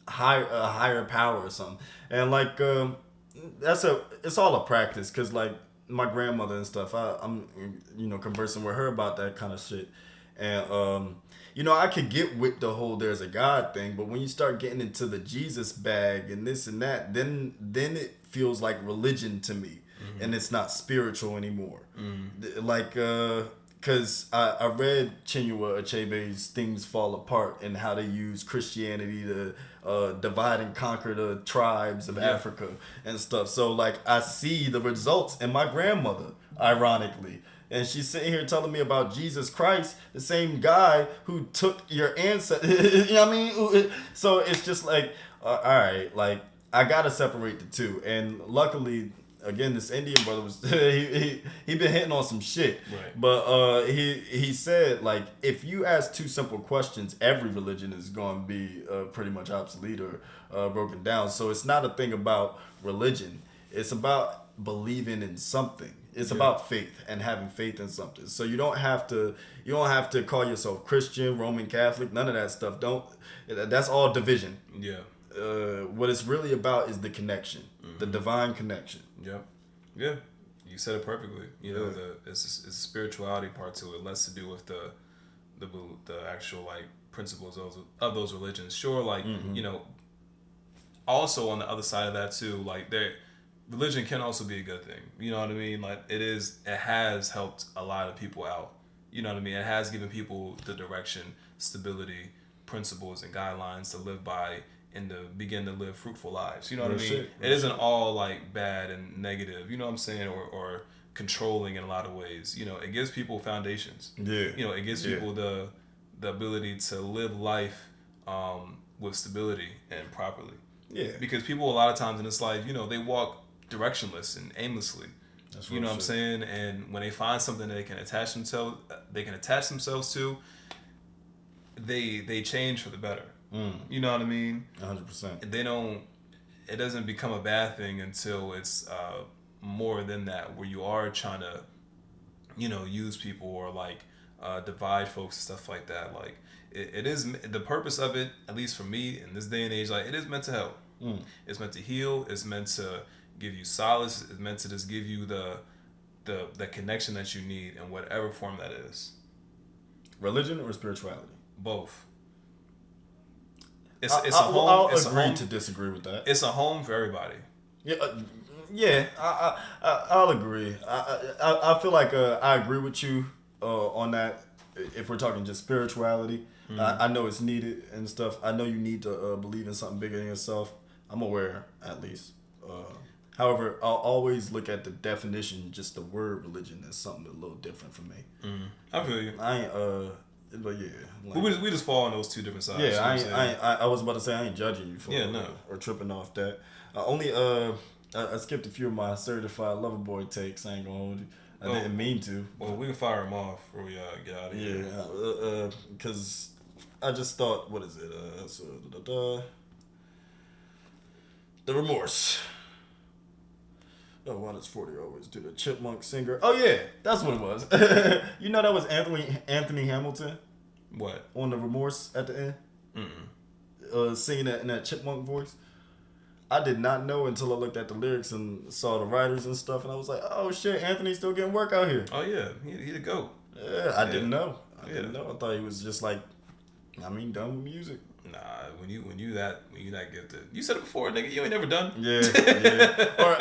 higher power or something. And like it's all a practice, because like my grandmother and stuff, I'm conversing with her about that kind of shit. And I could get with the whole there's a God thing, but when you start getting into the Jesus bag and this and that, then it feels like religion to me. And it's not spiritual anymore. Like, because I read Chinua Achebe's Things Fall Apart and how they use Christianity to divide and conquer the tribes of Africa and stuff. So, like, I see the results in my grandmother, ironically. And she's sitting here telling me about Jesus Christ, the same guy who took your ancestors. You know what I mean? So it's just like, all right, like, I got to separate the two. And luckily, again, this Indian brother was he been hitting on some shit. Right. But he said, like, if you ask 2 simple questions, every religion is going to be pretty much obsolete or broken down. So it's not a thing about religion. It's about believing in something. It's about faith and having faith in something. So you don't have to call yourself Christian, Roman Catholic, none of that stuff. That's all division. Yeah. What it's really about is the connection, the divine connection. Yeah. Yeah. You said it perfectly. You know, it's a spirituality part to it. Less to do with the actual like principles of those religions. Sure, like you know. Also, on the other side of that too, like religion can also be a good thing. You know what I mean? Like it has helped a lot of people out. You know what I mean? It has given people the direction, stability, principles, and guidelines to live by and to begin to live fruitful lives. You know what I mean? It isn't all like bad and negative. You know what I'm saying? Or controlling in a lot of ways. You know, it gives people foundations. Yeah. You know, it gives people the ability to live life with stability and properly. Yeah. Because people a lot of times in this life, you know, they walk directionless and aimlessly. You know what I'm saying? And when they find something that they can attach themselves to, they change for the better. You know what I mean? 100%. It doesn't become a bad thing until it's more than that, where you are trying to, you know, use people or like divide folks and stuff like that. Like it is the purpose of it, at least for me in this day and age, like it is meant to help. It's meant to heal. It's meant to give you solace. It's meant to just give you the connection that you need in whatever form that is. Religion or spirituality? Both. I'll agree to disagree with that. It's a home for everybody. Yeah, I'll agree. I feel like I agree with you on that. If we're talking just spirituality, I know it's needed and stuff. I know you need to believe in something bigger than yourself. I'm aware, at least. However, I'll always look at the definition, just the word religion, as something a little different for me. I feel you. I ain't, but yeah. Like, we just fall on those two different sides. Yeah, I was about to say I ain't judging you for or tripping off that. I skipped a few of my certified lover boy takes. I ain't gonna hold you. I didn't mean to. Well, we can fire him off before we get out of here. Yeah, because I just thought, what is it? The remorse. Oh, why does 40 always do the chipmunk singer? Oh yeah, that's what it was. You know that was Anthony Hamilton. What? On the remorse at the end. Singing that in that chipmunk voice. I did not know until I looked at the lyrics and saw the writers and stuff, and I was like, oh shit, Anthony's still getting work out here. Oh yeah, he the GOAT. Yeah, I didn't know. I didn't know. I thought he was just like, done with music. Nah, when you that gifted. You said it before, nigga. You ain't never done. Yeah. Or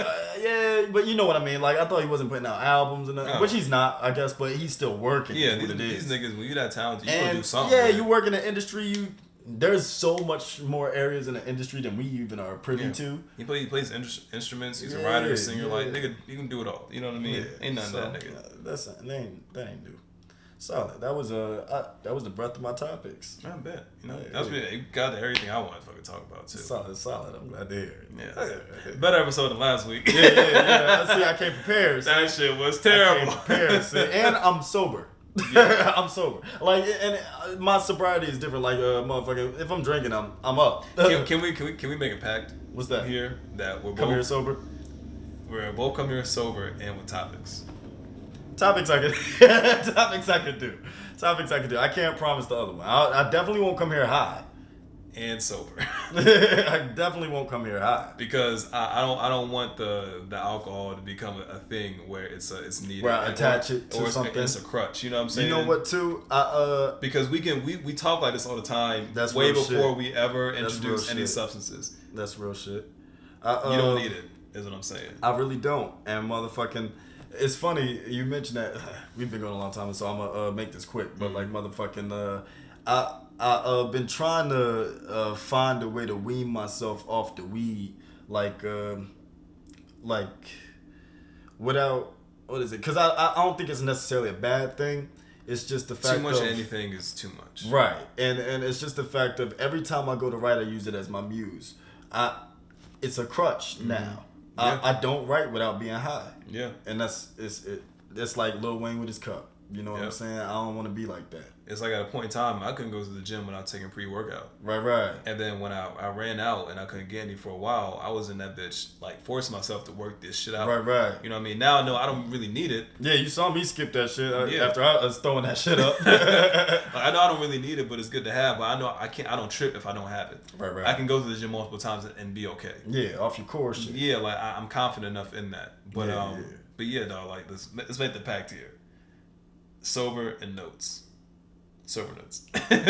but you know what I mean. Like I thought he wasn't putting out albums and which he's not, I guess, but he's still working. Yeah, these niggas, when you that talented, you gonna do something. Yeah, you work in the industry. There's so much more areas in the industry than we even are privy to. He plays instruments. He's a writer, singer. Like nigga, you can do it all. You know what I mean? Yeah. Ain't nothing that nigga. That ain't new. Solid. That was the breadth of my topics. I bet. You know, you got everything I wanted to fucking talk about too. Solid. I'm glad to hear it. Yeah. Better episode than last week. Yeah. See, I came prepared. That shit was terrible. I came prepared, and I'm sober. Yeah. I'm sober. Like, and my sobriety is different. Like, motherfucker, if I'm drinking, I'm up. Can we make a pact? What's that? Here that we're come both here sober. We're both come here sober and with topics. Topics I could do. I can't promise the other one. I definitely won't come here high. And sober. I definitely won't come here high. Because I don't want the alcohol to become a thing where it's needed. Where I attach it to something. It's a crutch. You know what I'm saying? You know what too? Because we talk like this all the time. That's way before shit. We ever introduce any substances. That's real shit. You don't need it, is what I'm saying. I really don't. And motherfucking, it's funny you mentioned that. We've been going a long time, so I'm gonna make this quick. But like motherfucking, I've been trying to find a way to wean myself off the weed, like without, what is it? Because I don't think it's necessarily a bad thing. It's just the fact too much of anything is too much. Right, and it's just the fact of every time I go to write, I use it as my muse. It's a crutch now. Yeah. I don't write without being high. Yeah, and it's like Lil Wayne with his cup. You know what I'm saying? I don't want to be like that. It's like at a point in time, I couldn't go to the gym without taking pre-workout. Right. And then when I ran out and I couldn't get any for a while, I was in that bitch, like, forcing myself to work this shit out. Right. You know what I mean? Now I know I don't really need it. Yeah, you saw me skip that shit after I was throwing that shit up. Like, I know I don't really need it, but it's good to have. But I know I don't trip if I don't have it. Right. I can go to the gym multiple times and be okay. Yeah, off your core shit. Yeah, like, I'm confident enough in that. But, But yeah, dog, like, let's make the pact here. Sober and notes. Sober notes. I can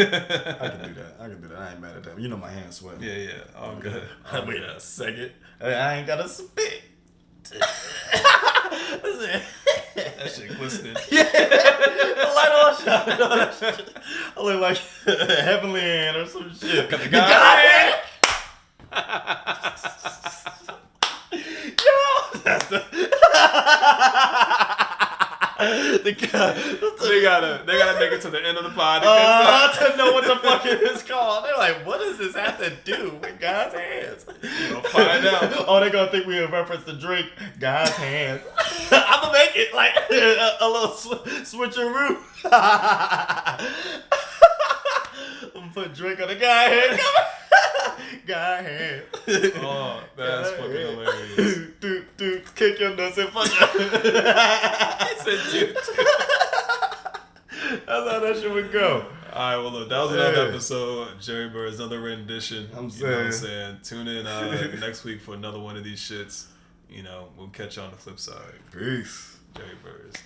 do that. I ain't mad at that. You know my hands sweat. Yeah. All good. Wait a second. I ain't got to spit. That shit glistening. Yeah. The light on shot. I look like Heavenly Hand or some shit. Got the guy. Yo, that's the. They gotta make it to the end of the pod to know what the fuck it is called. They're like, what does this have to do with God's hands? You'll find out. Oh, they're gonna think we in reference to Drake. God's hands. I'm gonna make it like a little switcheroo. I'm gonna put Drake on the guy hand. Guy hand. Oh, that's fucking hilarious. Dude, kick your nuts and fuck you. He said, dude. That's how that shit would go. Alright, well, look, that was another episode. Jerry Bird's another rendition. I'm You know what I'm saying? Tune in next week for another one of these shits. You know, we'll catch you on the flip side. Peace. Jerry Bird's.